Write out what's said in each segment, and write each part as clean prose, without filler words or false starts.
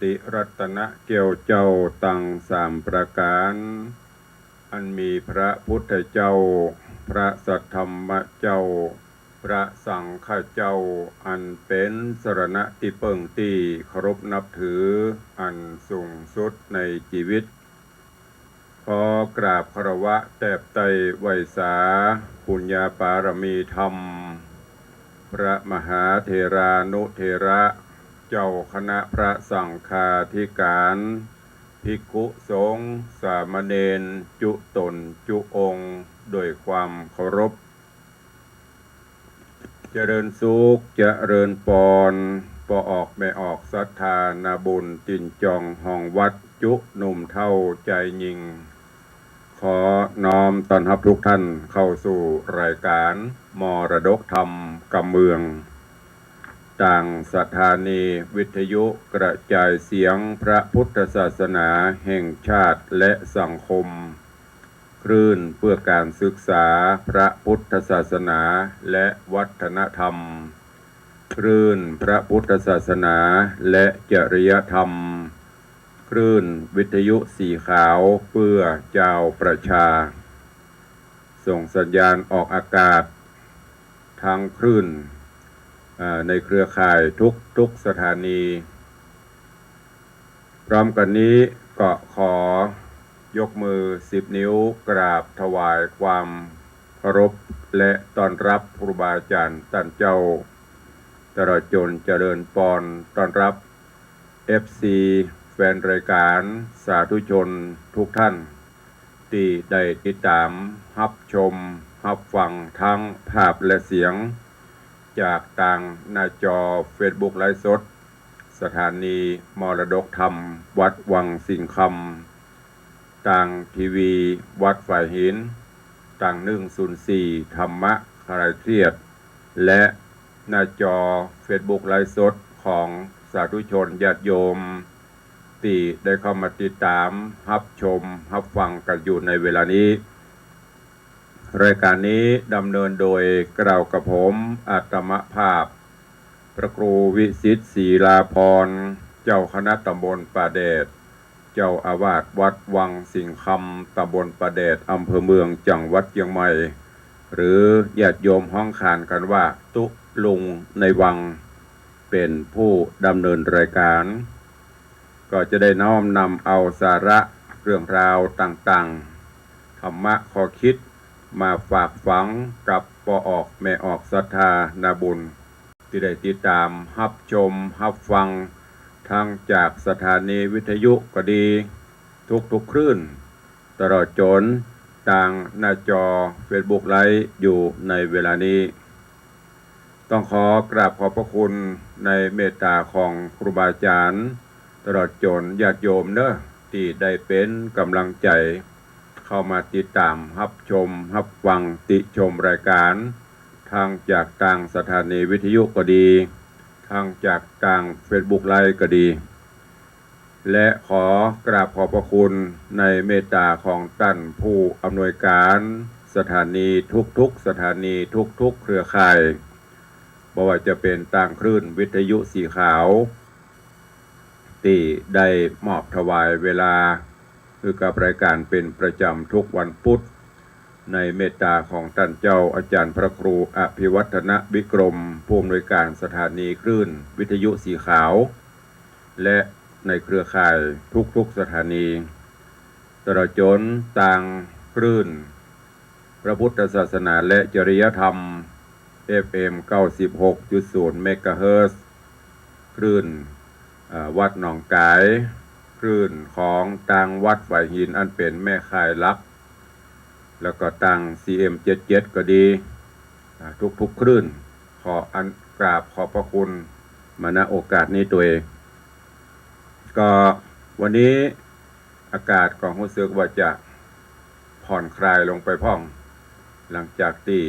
ติรัตนะเกี่ยวเจ้าตั้งสามประการอันมีพระพุทธเจ้าพระสัทธรรมเจ้าพระสังฆเจ้าอันเป็นสรณะที่เปิ่งตีเคารพนับถืออันสูงสุดในชีวิตขอกราบคารวะแทบไตรไวสาปุญญาปารมีธรรมพระมหาเถรานุเถระเจ้าคณะพระสังฆาธิการภิกขุสงฆ์สามเณรจุตนจุองค์โดยความเคารพเจริญสุขเจริญปอนปออกไม่ออกศรัทธานาบุญตินจองห้องวัดจุหนุ่มเท่าใจยิงขอน้อมต้อนรับทุกท่านเข้าสู่รายการมรดกธรรมกำเมืองต่างสถานีวิทยุกระจายเสียงพระพุทธศาสนาแห่งชาติและสังคมคลื่นเพื่อการศึกษาพระพุทธศาสนาและวัฒนธรรมคลื่นพระพุทธศาสนาและจริยธรรมคลื่นวิทยุสีขาวเพื่อเจ้าประชาส่งสัญญาณออกอากาศทางคลื่นในเครือข่ายทุกสถานีพร้อมกันนี้ก็ขอยกมือ10 นิ้วกราบถวายความเคารพและต้อนรับครูบาอาจารย์ท่านเจ้าตลอดจนเจริญปอนต้อนรับ FC แฟนรายการสาธุชนทุกท่านที่ได้ติดตามรับชมรับฟังทั้งภาพและเสียงจากทางหน้าจอ Facebook ไลฟ์สดสถานีมรดกธรรมวัดวังสิงคำทางทีวีวัดฝ่ายหินทาง104ธรรมะคลายเครียดและหน้าจอ Facebook ไลฟ์สดของสาธุชนญาติโยมที่ได้เข้ามาติดตามรับชมรับฟังกันอยู่ในเวลานี้รายการนี้ดำเนินโดยกล่าวกับผมอาตมภาพพระครูวิสิทธิ์ศรีลาภรณ์เจ้าคณะตำบลป่าแดดเจ้าอาวาสวัดวังสิงคำตำบลป่าแดดอำเภอเมืองจังหวัดเชียงใหม่หรือญาติโยมห้องขานกันว่าตุลุงในวังเป็นผู้ดำเนินรายการก็จะได้น้อมนำเอาสาระเรื่องราวต่างๆธรรมะข้อคิดมาฝากฝังกับปออกแม่ออกศรัทธานาบุญที่ได้ติดตามรับชมรับฟังทั้งจากสถานีวิทยุก็ดีทุกคลื่นตลอดจนทางหน้าจอ Facebook ไลฟ์อยู่ในเวลานี้ต้องขอกราบขอบพระคุณในเมตตาของครูบาอาจารย์ตลอดจนญาติโยมเนอะที่ได้เป็นกำลังใจเข้ามาติดตามรับชมรับฟังติชมรายการทางจากทางสถานีวิทยุก็ดีทางจากทาง Facebook ไลฟ์ก็ดีและขอกราบขอบพระคุณในเมตตาของท่านผู้อำนวยการสถานีทุกสถานีทุกเครือข่ายบ่ว่าจะเป็นต่างคลื่นวิทยุสีขาวที่ได้มอบถวายเวลาคือกับรายการเป็นประจำทุกวันพุธในเมตตาของท่านเจ้าอาจารย์พระครูอภิวัฒนวิกรมผู้อำนวยการสถานีคลื่นวิทยุสีขาวและในเครือข่ายทุกสถานีตลอดจนต่างคลื่นพระพุทธศาสนาและจริยธรรม FM 96.0 เมกะเฮิรตซ์คลื่นวัดหนองกายคลื่นของต่างวัดฝ่ายหินอันเป็นแม่ข่ายลักแล้วก็ต่าง CM77 ก็ดีทุกคลื่นขออันกราบขอบพระคุณมาณโอกาสนี้ตัวเองก็วันนี้อากาศของรู้สึกว่าจะผ่อนคลายลงไปพ่องหลังจากที่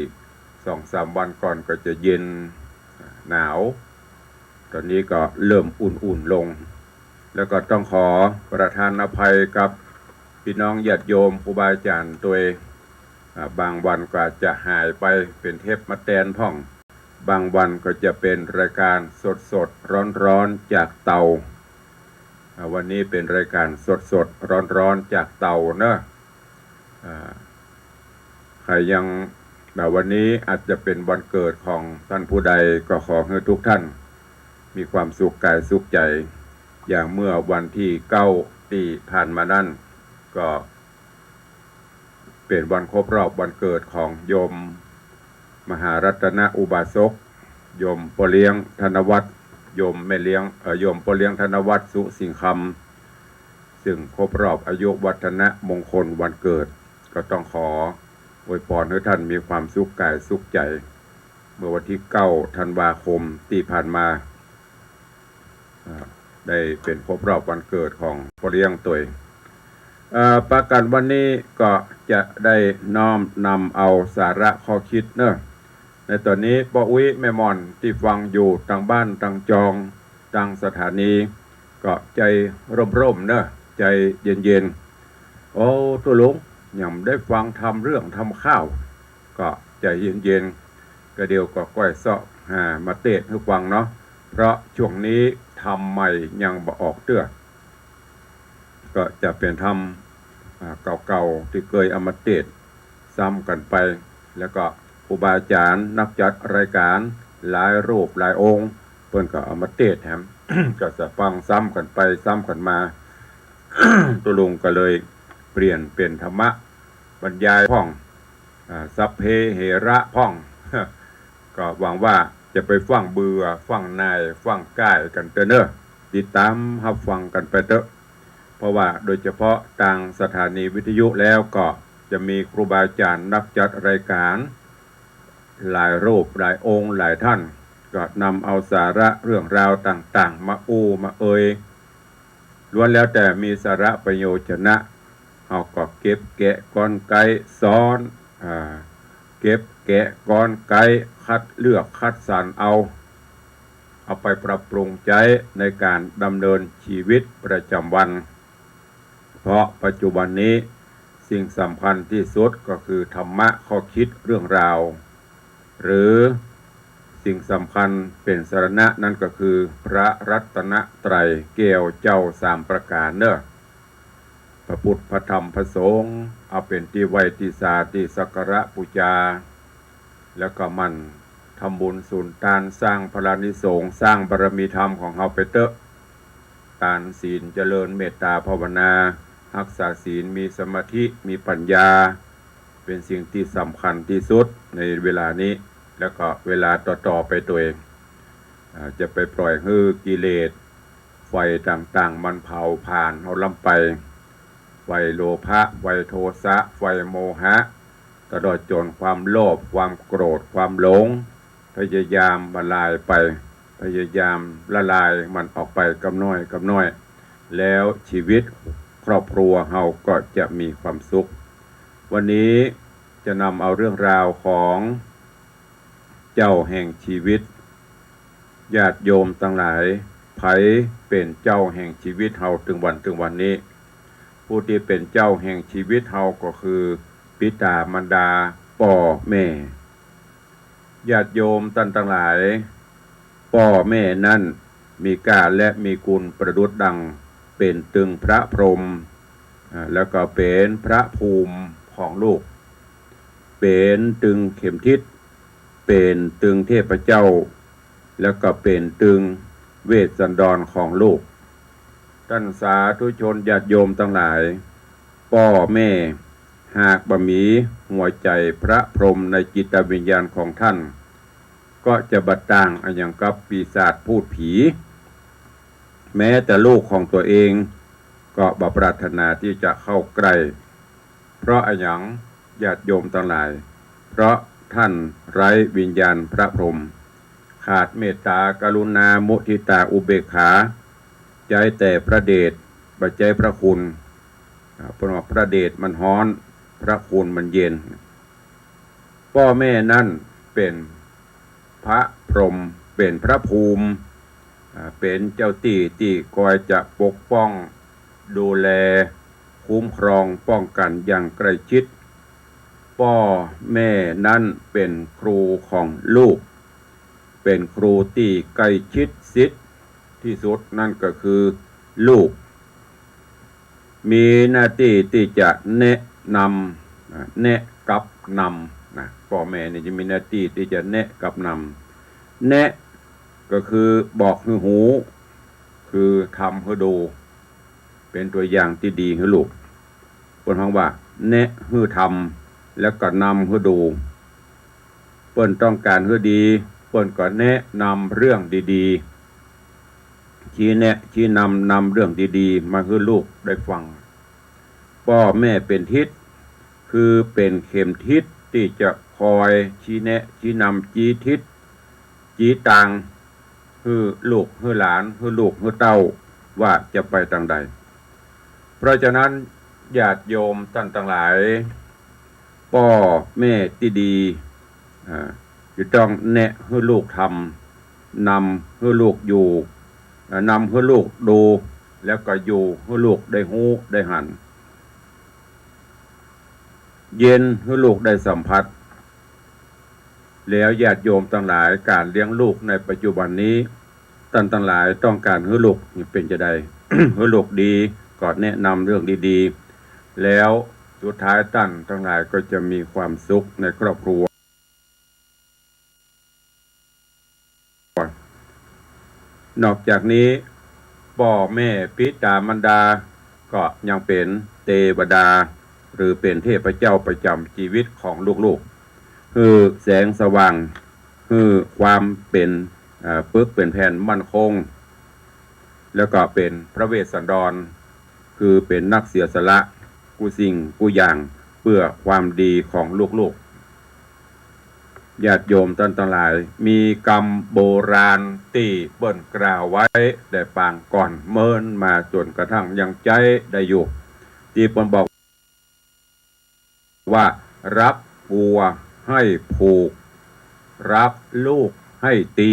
2-3 วันก่อนก็จะเย็นหนาวตอนนี้ก็เริ่มอุ่นลงแล้วก็ต้องขอประทานอภัยกับพี่น้องญาติโยมครูบาอาจารย์ตัวเองบางวันก็จะหายไปเป็นเทปมาแตนพ่องบางวันก็จะเป็นรายการสดร้อนจากเตา วันนี้เป็นรายการสดๆร้อนๆจากเตาเนอะใครยังวันนี้อาจจะเป็นวันเกิดของท่านผู้ใดก็ขอให้ทุกท่านมีความสุขกายสุขใจอย่างเมื่อวันที่9ที่ผ่านมานั่นก็เป็นวันครบรอบวันเกิดของโยมมหารัตนอุบาสกโยมปเลี้ยงธนวัฒน์โยมแม่เลี้ยงโยมปเลี้ยงธนวัฒน์สุสิงคำซึ่งครบรอบอายุวัฒนมงคลวันเกิดก็ต้องขออวยพรให้ท่านมีความสุขกายสุขใจเมื่อวันที่9 ธันวาคมที่ผ่านมาได้เป็นครบรอบวันเกิดของปเลี้ยงตัวเองประกันวันนี้ก็จะได้น้อมนำเอาสาระข้อคิดเนอะในตอนนี้ป้าอุ้ยแม่มอนที่ฟังอยู่ทางบ้านทางจองทางสถานีก็ใจร่มๆเนอะใจเย็นๆโอ้ตัวหลวงยังได้ฟังทำเรื่องทำข้าวก็ใจเย็นๆก็เดียวก็ก้อยเสาะมาเตะให้ฟังเนาะเพราะช่วงนี้ทำใหม่ยังบ่ออกเตื้อก็จะเป็นทำเก่าๆที่เคยเอามาเตะซ้ำกันไปแล้วก็ครูบาอาจารย์นักจัดรายการหลายรูปหลายองค์เพิ่นก็เอามาเตะแถม ก็จะฟังซ้ำกันไปซ้ำกันมา ตัวลุงก็เลยเปลี่ยนเป็นธรรมะบรรยายพ่องสัพเพเหระพ่อง ก็หวังว่าจะไปฟังเบื่อฟังนายฟังก้ายกันเตอะเนอะติดตามรับฟังกันไปเถอะเพราะว่าโดยเฉพาะทางสถานีวิทยุแล้วก็จะมีครูบาอาจารย์นักจัดรายการหลายรูปหลายองค์หลายท่านก็นำเอาสาระเรื่องราวต่างๆมามาล้วนแล้วแต่มีสาระประโยชน์นะเอาก็เก็บแกะกลไกซ้อนเก็บแกะกลไกคัดเลือกคัดสรรเอาไปปรับปรุงใจในการดำเนินชีวิตประจำวันเพราะปัจจุบันนี้สิ่งสำคัญที่สุดก็คือธรรมะข้อคิดเรื่องราวหรือสิ่งสำคัญเป็นสรณะนั่นก็คือพระรัตนตรัยแก้วเจ้า3ประการเนอะพระพุทธพระธรรมพระสงฆ์เอาเป็นที่ไหว้ที่ศาลที่สักการะบูชาแล้วก็มันทำบุญสุนทานสร้างพลานิสงส์สร้างบารมีธรรมของเราไปเถอะการศีลเจริญเมตตาภาวนารักษาศีลมีสมาธิมีปัญญาเป็นสิ่งที่สำคัญที่สุดในเวลานี้แล้วก็เวลาต่อๆไปตัวเองจะไปปล่อยให้กิเลสไฟต่างๆมันเผาผ่านเอาล้ำไปไฟโลภะไฟโทสะไฟโมหะตลอดจนความโลภความโกรธความหลงพยายามละลายไปพยายามละลายมันออกไปกำน้อยแล้วชีวิตครอบครัวเฮาก็จะมีความสุขวันนี้จะนำเอาเรื่องราวของเจ้าแห่งชีวิตญาติโยมทั้งหลายไผเป็นเจ้าแห่งชีวิตเฮาถึงวันนี้ผู้ที่เป็นเจ้าแห่งชีวิตเฮาก็คือปิตามารดาพ่อแม่ญาติโยมท่านทั้งหลายพ่อแม่นั้นมีกาและมีคุณประดุจดังเป็นตึงพระพรหมแล้วก็เป็นพระภูมิของลูกเป็นตึงเข็มทิศเป็นตึงเทพเจ้าแล้วก็เป็นตึงเวสสันดรของลูกท่านสาธุชนญาติโยมทั้งหลายพ่อแม่หากบ่มีหัวใจพระพรหมในจิตวิญญาณของท่านก็จะบัดต่างอย่างกับปีศาจพูดผีแม้แต่ลูกของตัวเองก็บ่ปรารถนาที่จะเข้าใกล้เพราะอย่างญาติโยมทั้งหลายเพราะท่านไร้วิญญาณพระพรหมขาดเมตตากรุณามุทิตาอุเบกขาใจแต่พระเดชบ่ใจพระคุณเพราะพระเดชมันฮ้อนพระคุณมันเย็นพ่อแม่นั่นเป็นพระพรหมเป็นพระภูมิเป็นเจ้าที่คอยจะปกป้องดูแลคุ้มครองป้องกันอย่างใกล้ชิดพ่อแม่นั้นเป็นครูของลูกเป็นครูที่ใกล้ชิดชิดที่สุดนั่นก็คือลูก มีหน้าที่ที่จะแนะนำแนะกับนำนะพ่อแม่นี่จะมีหน้าที่ที่จะแนะกับนำแนะก็คือบอกให้หูคือทำให้ดูเป็นตัวอย่างที่ดีให้ลูกคนฟังว่าแนะให้ทำแล้วก็นำให้ดูเปิ้นต้องการให้ดีเปิ้นก็แนะนำเรื่องดีๆชี้แนะชี้นำเรื่องดีๆมาให้ลูกได้ฟังพ่อแม่เป็นทิศคือเป็นเข็มทิศที่จะคอยชี้แนะชี้นำชี้ทิศชี้ทางให้ลูกให้หลานให้ลูกให้เต้าว่าจะไปทางใดเพราะฉะนั้นญาติโยมท่านทั้งหลายพ่อแม่ที่ดีจะต้องแนะให้ลูกทำนำให้ลูกอยู่นำให้ลูกดูแล้วก็อยู่ให้ลูกได้หูได้หันเย็นให้ลูกได้สัมผัสแล้วญาติโยมทั้งหลายการเลี้ยงลูกในปัจจุบันนี้ท่านทั้งหลายต้องการให้ลูกเป็นจะได้ ให้ลูกดีก็แนะนำเรื่องดีๆแล้วสุดท้ายท่านทั้งหลายก็จะมีความสุขในครอบครัวนอกจากนี้พ่อแม่ปิตามารดาก็ยังเป็นเทวดาหรือเป็นเทพเจ้าประจำชีวิตของลูกๆคือแสงสว่างคือความเป็นปึกเป็นแผ่นมั่นคงแล้วก็เป็นพระเวสสันดรคือเป็นนักเสียสละกูสิ่งกูอย่างเพื่อความดีของลูกๆญาติโยมท่านทั้งหลายมีกรรมโบราณที่เบิ่นกล่าวไว้แต่ปางก่อนเมินมาจนกระทั่งยังใจได้อยู่ที่เพิ่นบอกว่ารับวัวให้ผูกรับลูกให้ตี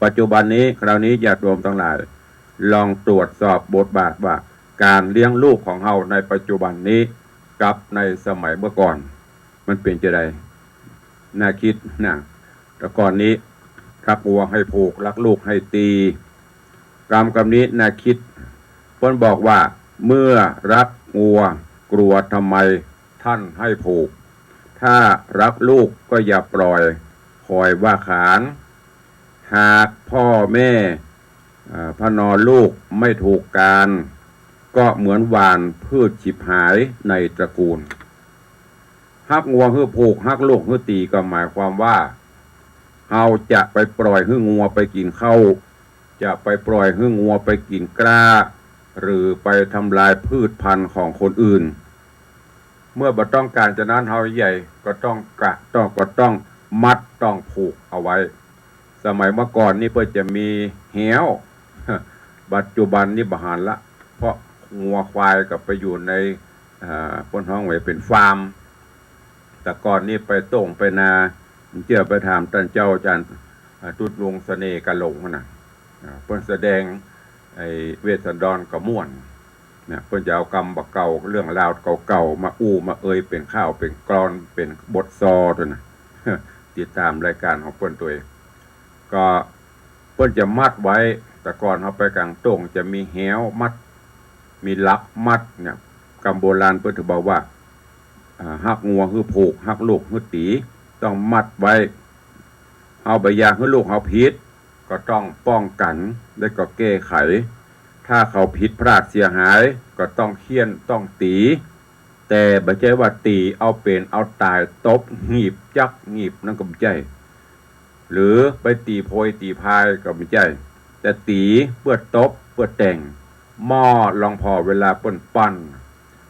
ปัจจุบันนี้คราวนี้ญาติโยมทั้งหลายลองตรวจสอบบทบาทว่าการเลี้ยงลูกของเราในปัจจุบันนี้กับในสมัยเมื่อก่อนมันเป็นจะไดน่าคิดนะแต่ก่อนนี้รักวัวให้ผูกรักลูกให้ตีกรรมนี้น่าคิดเพิ่นบอกว่าเมื่อรักวัวกลัวทำไมท่านให้ผูกถ้ารักลูกก็อย่าปล่อยคอยว่าขานหากพ่อแม่พนอลูกไม่ถูกการก็เหมือนหว่านพืชฉิบหายในตระกูลฮักงัวฮื้อผูกฮักลูกฮื้อตีก็หมายความว่าเราจะไปปล่อยฮื้องัวไปกินข้าวจะไปปล่อยฮื้องัวไปกินกล้าหรือไปทำลายพืชพันธุ์ของคนอื่นเมื่อบ่ต้องการจะนั้นเฮาใหญ่ก็ต้องมัดต้องผูกเอาไว้สมัยเมื่อก่อนนี่เพื่อจะมีเหวปัจจุบันนี่บ่หันละเพราะงัวควายกับไปอยู่ในพ้นห้องไว้เป็นฟาร์มแต่ก่อนนี่ไปโต่งไปนาเชื่อไปถามท่านเจ้าอาจารย์ตุดวงเสน่ห์กะหลงนะเพิ่นแสดงไอ้เวสสันดรกะม่วนเนี่ยเพิ่นจะเอากรรมบักเก่าเรื่องราวเก่าๆมาอู้มาเอ่ยเป็นข้าวเป็นกรอนเป็นบทซอตัวน่ะ ติดตามรายการของเพิ่นตัวเองก็เพิ่นจะมัดไว้แต่ก่อนเขาไปกลางโต่งจะมีแหวมัดมีลักมัดเนี่ยกรรมโบราณเพิ่นถือบอกว่าหักงัวคือผูกหักลูกคือตีต้องมัดไว้เอาใบยาคือลูกเขาผิดก็ต้องป้องกันและก็แก้ไขถ้าเขาผิดพลาดเสียหายก็ต้องเคี่ยนต้องตีแต่บ่ใช่ว่าตีเอาเป็นเอาตายตบหีบจักหีบนั่นก็ไม่ใช่หรือไปตีโพยตีพายก็ไม่ใช่แต่ตีเพื่อตบเพื่อแต่งหม้อลองพอเวลาเปิ้นปั้น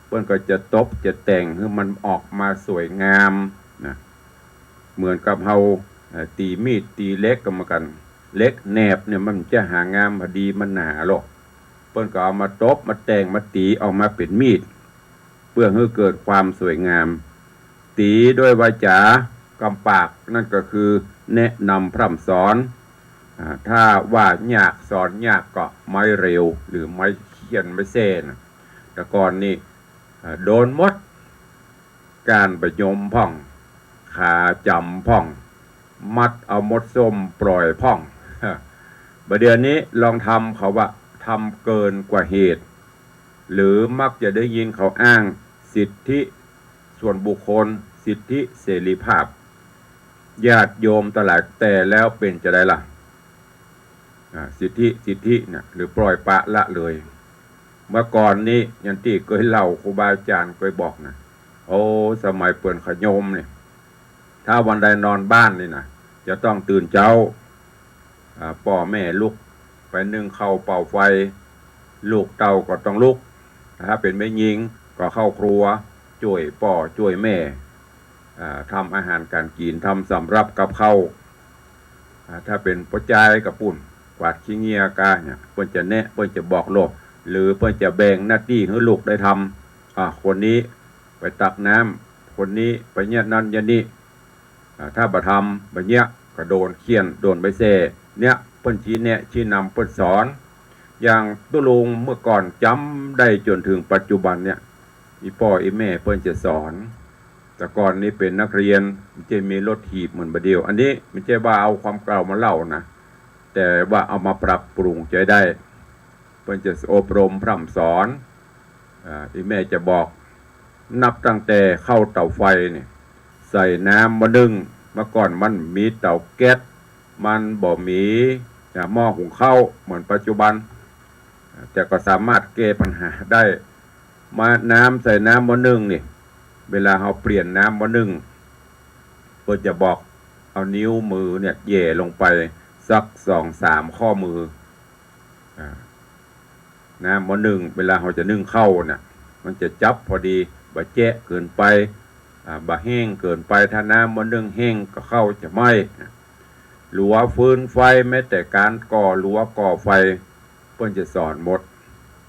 เปิ้นก็จะตบจะแต่งให้มันออกมาสวยงามนะเหมือนกับเฮาตีมีดตีเล็กก็เหมือนกันเล็กแหนบเนี่ยมันจะหางามพอดีมันหนาหรอกเปิ้นก็เอามาตบมาแต่งมาตีออกมาเป็นมีดเพื่อให้เกิดความสวยงามตีด้วยวาจากำปากนั่นก็คือแนะนำพร่ำสอนถ้าว่ายากสอนยากก็ไม้เร็วหรือไม้เขียนไม้เส้นแต่ก่อนนี่โดนมดการประยมพ่องขาจำพ่องมัดเอามดส้มปล่อยพ่อง ประเดี๋ยวนี้ลองทำเขาว่าทำเกินกว่าเหตุ หรือมักจะได้ยินเขาอ้างสิทธิส่วนบุคคลสิทธิเสรีภาพญาติโยมตลาดแต่แล้วเป็นจะได้ล่ะสิทธิเนี่ยหรือปล่อยปะละเลยเมื่อก่อนนี้ยันที่เคยเล่าครูบาอาจารย์เคยบอกนะโอ้สมัยเปิ่นขยมเนี่ยถ้าวันใดนอนบ้านนี่นะจะต้องตื่นเช้าพ่อแม่ลุกไปนึ่งข้าวเป่าไฟลูกเต้าก็ต้องลุกถ้าเป็นแม่หญิงก็เข้าครัวช่วยพ่อช่วยแม่ทำอาหารการกินทำสำรับกับข้าวถ้าเป็นพ่อใจกับปุ่นกวาดขี้เงียกาเนี่ยเพิ่นจะแนะเพิ่นจะบอกโลกหรือเพิ่นจะแบ่งหน้าที่ให้ลูกได้ทำคนนี้ไปตักน้ำคนนี้ไปเนี่ยนั่นยันนี่ถ้าบ่ทำแบบเนี้ยก็โดนเคี่ยนโดนใบเซ่เนี่ยเพิ่นชี้แนะชี้นำเพิ่นสอนอย่างตุลุงเมื่อก่อนจำได้จนถึงปัจจุบันเนี่ยอีพ่ออีแม่เพิ่นจะสอนแต่ก่อนนี้เป็นนักเรียนมันจะมีรถถีบเหมือนบะเดียวอันนี้ไม่ใช่ว่าเอาความเก่ามาเล่านะแต่ว่าเอามาปรับปรุงใจได้เพิ่นจะอบรมพร่ำสอนอีแม่จะบอกนับตั้งแต่เข้าเตาไฟเนี่ยใส่น้ำมานึ่งเมื่อก่อนมันมีเตาแก๊สมันบ่มีหม้อหุงข้าวเหมือนปัจจุบันแต่ก็สามารถแก้ปัญหาได้มาน้ำใส่น้ำมานึ่งนี่เวลาเราเปลี่ยนน้ำมานึ่งก็จะบอกเอานิ้วมือเนี่ยแย่ลงไปสัก2-3ข้อมือน้ำมานึ่งเวลาเราจะนึ่งข้าวเนี่ยมันจะจับพอดีบะแจ๊ะเกินไปบะแห้งเกินไปถ้าน้ำมานึ่งแห้งก็ข้าวจะไหม้หรือว่าฟืนไฟแม้แต่การก่อหรือว่าก่อไฟเพิ่นจะสอนหมด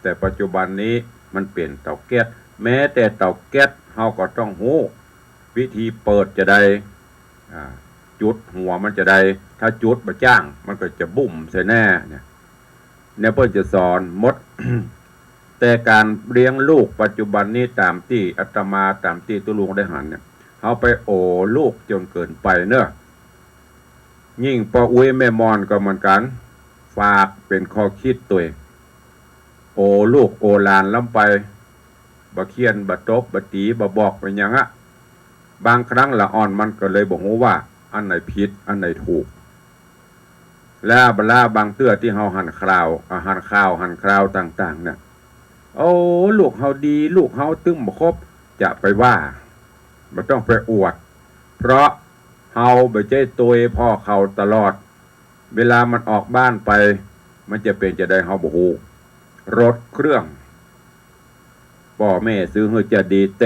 แต่ปัจจุบันนี้มันเปลี่ยนเตาแก๊สแม้แต่เตาแก๊สเฮาก็ต้องรู้วิธีเปิดจะได้จุดหัวมันจะได้ถ้าจุดบ่จ้างมันก็จะบุ่มใส่แน่เนี่ยเพิ่นจะสอนหมด แต่การเลี้ยงลูกปัจจุบันนี้ตามที่อาตมาตามที่ตุลุงได้หันเนี่ยเฮาไปโอลูกจนเกินไปเนอะยิ่งพ่ออุ้ยแม่มอนก็เหมือนกันฝากเป็นข้อคิดตัวโอลูกโอหลานล้ำไปบะเคียนบะตบบะตีบะบอกไปอย่างอะบางครั้งละอ่อนมันก็เลยบอกว่าอันไหนผิดอันไหนถูกแล้วบลาบางเตื้อที่เฮาหันคราวหันข้าวหันคราวต่างๆเนี่ยโอ้ลูกเฮาดีลูกเฮาตึ้มบ่ครบจะไปว่าบ่ต้องไปอวดเพราะเฮาบ่ใจตัวพ่อเขาตลอดเวลามันออกบ้านไปมันจะเป็นจะได้เฮาบ่ฮู้รถเครื่องพ่อแม่ซื้อให้จะดีเต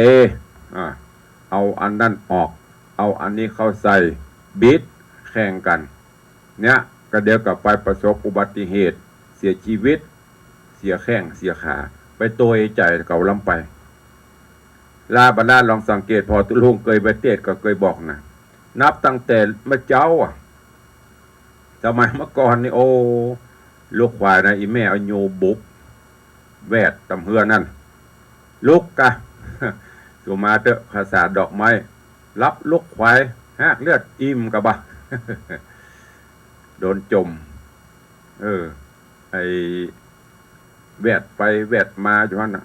เอาอันนั้นออกเอาอันนี้เข้าใส่บิดแข่งกันเนี่ยก็เดี๋ยวกลับไปประสบอุบัติเหตุเสียชีวิตเสียแข้งเสียขาไปตัวใจเก่าล้ำไปลาบลาลองสังเกตพอตุลุงเคยไปเทศก็เคยบอกนะนับตั้งแต่เมื่อเจ้าสมัยเมื่อก่อนนี่โอ้ลูกควายนะอีแม่เอาโยบุกแวดตำเฮือนั่นลูกกะสุมาเตอะภาษาดอกไม้รับลูกควายหากเลือดอิ่มกะบะ โดนจมไอแวดไปแวดมาอยู่นั่นน่ะ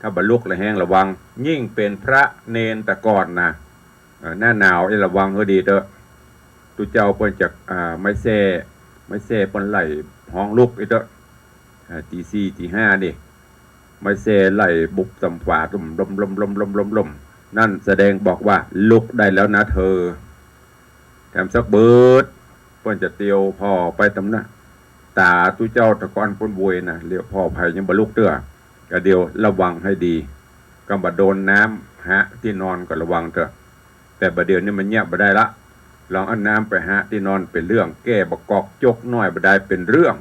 ถ้าบรรลุละแห้งระวังยิ่งเป็นพระเนนแต่ก่อนนะหน้าหนาวระวังก็ดีเถอะตุเจ้าเพิ่นจากไม่แซ่เพิ่นไหลห้องลุกอีเถอะตี4ตี5ดิไม่แซ่ไหลบุกสัมฝาลมนั่นแสดงบอกว่าลุกได้แล้วนะเธอแถมสักเบิดเพิ่นจะเตียวพ่อไปตำหน้าตาตุเจ้าตะกอนปนบวยนะเรียกพ่อภัยยังบรรลุเตื้อก็เดียวระวังให้ดีก็บ่โดนน้ำฮะที่นอนก็ระวังเถอะแต่บัดเดี๋ยวนี้มันเงียบบ่ได้ละลองเอาน้ำไปฮะที่นอนเป็นเรื่องแก้บกอกจกน้อยบ่ได้เป็นเรื่อง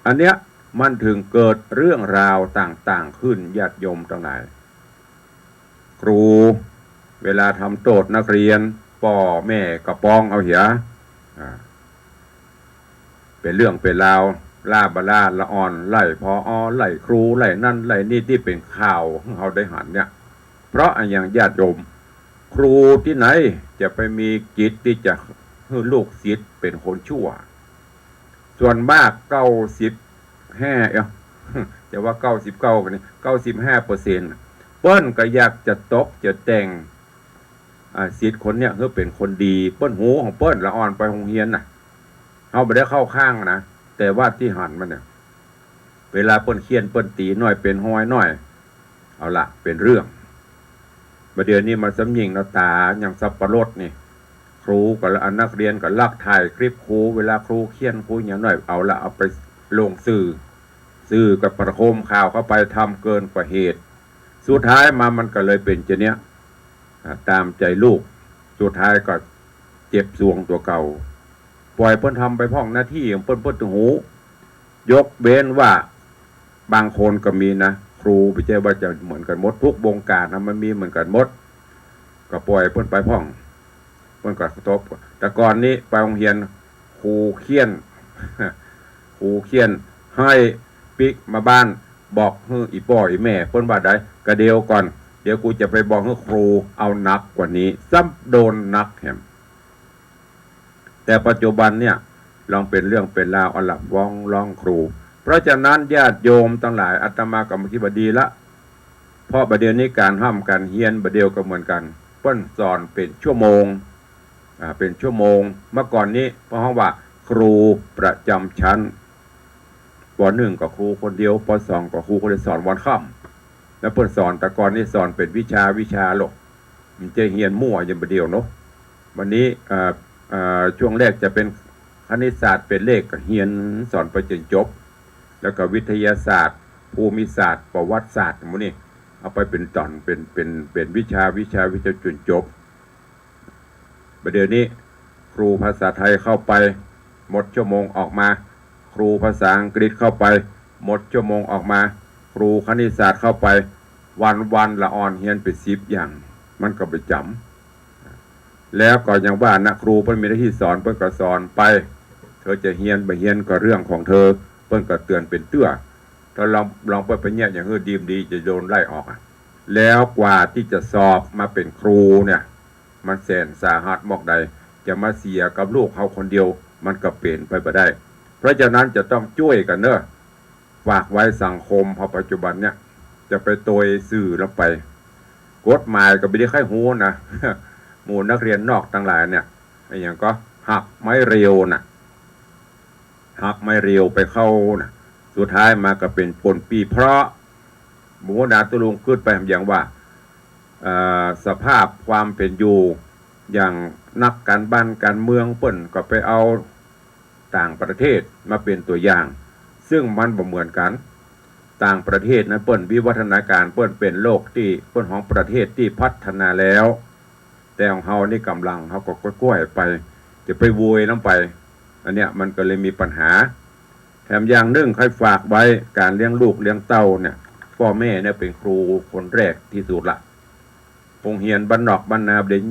อันเนี้ยมันถึงเกิดเรื่องราวต่างๆขึ้นญาติโยมทั้งหลายครูเวลาทำโจทย์นักเรียนพ่อแม่กระปองเอาเหียเป็นเรื่องเป็นราวล่าบลาละอ่อนไล่พอไล่ครูไล่นั่นไล่นี่ที่เป็นข่าวเขาได้หันเนี่ยเพราะอย่างญาติโยมครูที่ไหนจะไปมีจิตที่จะให้ลูกศิษย์เป็นคนชั่วส่วนมาก95 จะว่า99กันนี่95%เปิ้นก็อยากจะตบจะแต่งศิษย์คนเนี้ยคือเป็นคนดีเปิ้นหูของเปิ้นละอ่อนไปโรงเรียนน่ะเอาไปได้เข้าข้างนะแต่ว่าที่หันมันเนี่ยเวลาเปิ้นเคียนเปิ้นตีน้อยเป็นห้อยน้อยเอาละเป็นเรื่องประเดี๋ยวนี้มันสำยิงหน้าตาอย่างสับปะรดนี่ครูกับนักเรียนกับลักถ่ายคลิปครูเวลาครูเคียนครูอย่างน้อยเอาละเอาไปลงสื่อกับประโคมข่าวเข้าไปทำเกินกว่าเหตุสุดท้ายมามันก็เลยเป็นเจเนี้ยตามใจลูกสุดท้ายก็เจ็บสวงตัวเก่าปล่อยเพิ่นทำไปพ้องหน้าที่ของเพิ่นถึงหูยกเว้นว่าบางคนก็มีนะครูไม่ใช่ว่าจะเหมือนกันหมดทุกวงการนะมันมีเหมือนกันหมดก็ปล่อยเพิ่นไปพ้องเพิ่นก็ทบแต่ก่อนนี้ไปโรงเรียนครูเคียนครูเคียนให้ปิกมาบ้านบอกให้อีพ่ออีแม่เพิ่นว่าได้กระเดียวก่อนเดี๋ยวกูจะไปบอกให้ครูเอานักกว่านี้ซ้ำโดนนักแหมแต่ปัจจุบันเนี่ยลองเป็นเรื่องเป็นราวเอาหลับว่องร้องครูเพราะฉะนั้นญาติโยมทั้งหลายอาตมากับคิดว่าดีละเพราะประเดี๋ยวนี้การห้ามการเฮียนประเดี๋ยวก็เหมือนกันเปิ้นสอนเป็นชั่วโมงเป็นชั่วโมงเมื่อก่อนนี้เพราะว่าครูประจำชั้นป .1 ก็ครูคนเดียวป .2 ก็ครูคนเดียวสอนวันค่ำแล้วเปิ้นสอนแต่ก่อนนี้สอนเป็นวิชาหรอกมันจะเฮียนมั่วอย่างประเดี๋ยวเนาะวันนี้ช่วงแรกจะเป็นคณิตศาสตร์เป็นเลขก็เฮียนสอนไปจนจบแล้วก็วิทยาศาสตร์ภูมิศาสตร์ประวัติศาสตร์พวกนี้เอาไปเป็นตอนเป็นวิชาจนจบประเดี๋ยวนี้ครูภาษาไทยเข้าไปหมดชั่วโมงออกมาครูภาษาอังกฤษเข้าไปหมดชั่วโมงออกมาครูคณิตศาสตร์เข้าไปวันละอ่อนเฮียนไป10อย่างมันก็ไปจำแล้วก็ยังว่านะครูเพิ่นมีหน้าที่สอนเพิ่นก็สอนไปเธอจะเฮียนไปเฮียนก็เรื่องของเธอเพิ่นก็เตือนเป็นเตื้อถ้าลองไปเนี่ยอย่างดีจะโดนไล่ออกแล้วกว่าที่จะสอบมาเป็นครูเนี่ยมันแสนสาหัสมอกใดจะมาเสียกับลูกเขาคนเดียวมันก็เป็นไปบ่ได้เพราะฉะนั้นจะต้องช่วยกันเนอะฝากไว้สังคมพอปัจจุบันเนี่ยจะไปโตยสื่อแล้วไปกฎหมายก็ไม่ได้ค่อยหูนะ หมู่นักเรียนนอกต่างหลายเนี่ยอย่างก็หักไม้เรียวนะหักไม้เรียวไปเข้านะสุดท้ายมาก็เป็นปนปีเพราะหมู่นาตุลุงขึ้นไปอย่างว่าสภาพความเป็นอยู่อย่างนักการบ้านการเมืองเปิ้นก็ไปเอาต่างประเทศมาเป็นตัวอย่างซึ่งมันบ่เหมือนกันต่างประเทศนะเปิ้นวิวัฒนาการเปิ้นเป็นโลกที่เปิ้นของประเทศที่พัฒนาแล้วแต่ของเฮานี่กำลังเฮาก็ก้อยไปจะไปโวยน้ำไปอันเนี้ยมันก็เลยมีปัญหาแถมอย่างนึงใครฝากไว้การเลี้ยงลูกเลี้ยงเต้าเนี่ยพ่อแม่เนี่ยเป็นครูคนแรกที่สุดละโรงเรียนบ้านนอกบ้านนาเดี๋ยว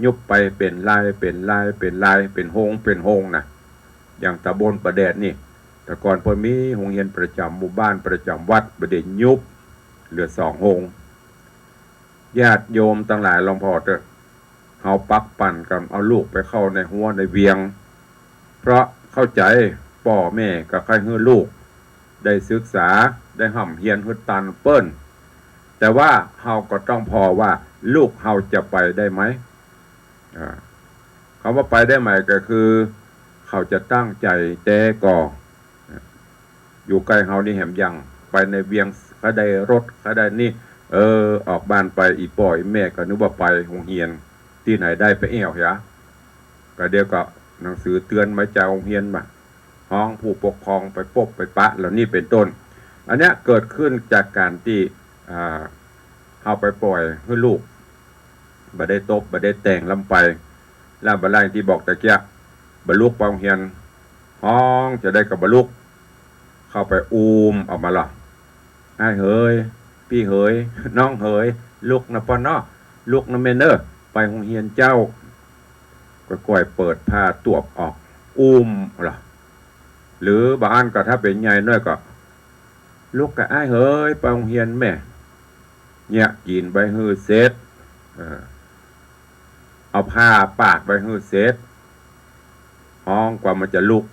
ยุบไปเป็นลายเป็นโฮงนะอย่างตำบลประแดดนี่แต่ก่อนพอมีโรงเรียนประจำหมู่บ้านประจำวัดประเดี๋ยวยุบเหลือ2 โฮงญาติโยมทั้งหลายลองพอเถอะเอาปักปั่นกันเอาลูกไปเข้าในหัวในเวียงเพราะเข้าใจพ่อแม่กับใครให้ลูกได้ศึกษาได้ห่ำเฮียนฮึดตันเปิ้นแต่ว่าเฮาก็ต้องพอว่าลูกเฮาจะไปได้ไหมคำว่าไปได้ไหมก็คือเขาจะตั้งใจแต่ก่ออยู่ใกล้เฮานี่แหมยังไปในเวียงเขาได้รถเขาได้นี่ออกบ้านไปอีป่อยแม่ก็นึกว่าไปโรงเรียนที่ไหนได้ไปเอี่ยวเหรอก็เดี๋ยวก็หนังสือเตือนมาจากโรงเรียนมาห้องผู้ปกครองไปปบไปปะแล้วนี่เป็นต้นอันเนี้ยเกิดขึ้นจากการที่เอาไปปล่อยให้ลูกบ่ได้ตบบ่ได้แต่งลำไปแล้วบ่ไล่ที่บอกตะเกียบลุกปองเฮียนห้องจะได้กับบลุกเข้าไปออกมาหรอไอ้เฮยพี่เฮยน้องเฮยลูกนะปอนเนาะลูกนะเมนเนอร์ไปโรงเรียนเจ้าก็ก่อยเปิดผ้าตวบออกหรอหรือบางอันก็ถ้าเป็นใหญ่น้อยก็ลูกกับไอ้เฮยไปโรงเรียนแม่เนี่ยกินไปฮือเซตเอาผ้าปากไปฮือเซตห้องกว่ามันจะลุก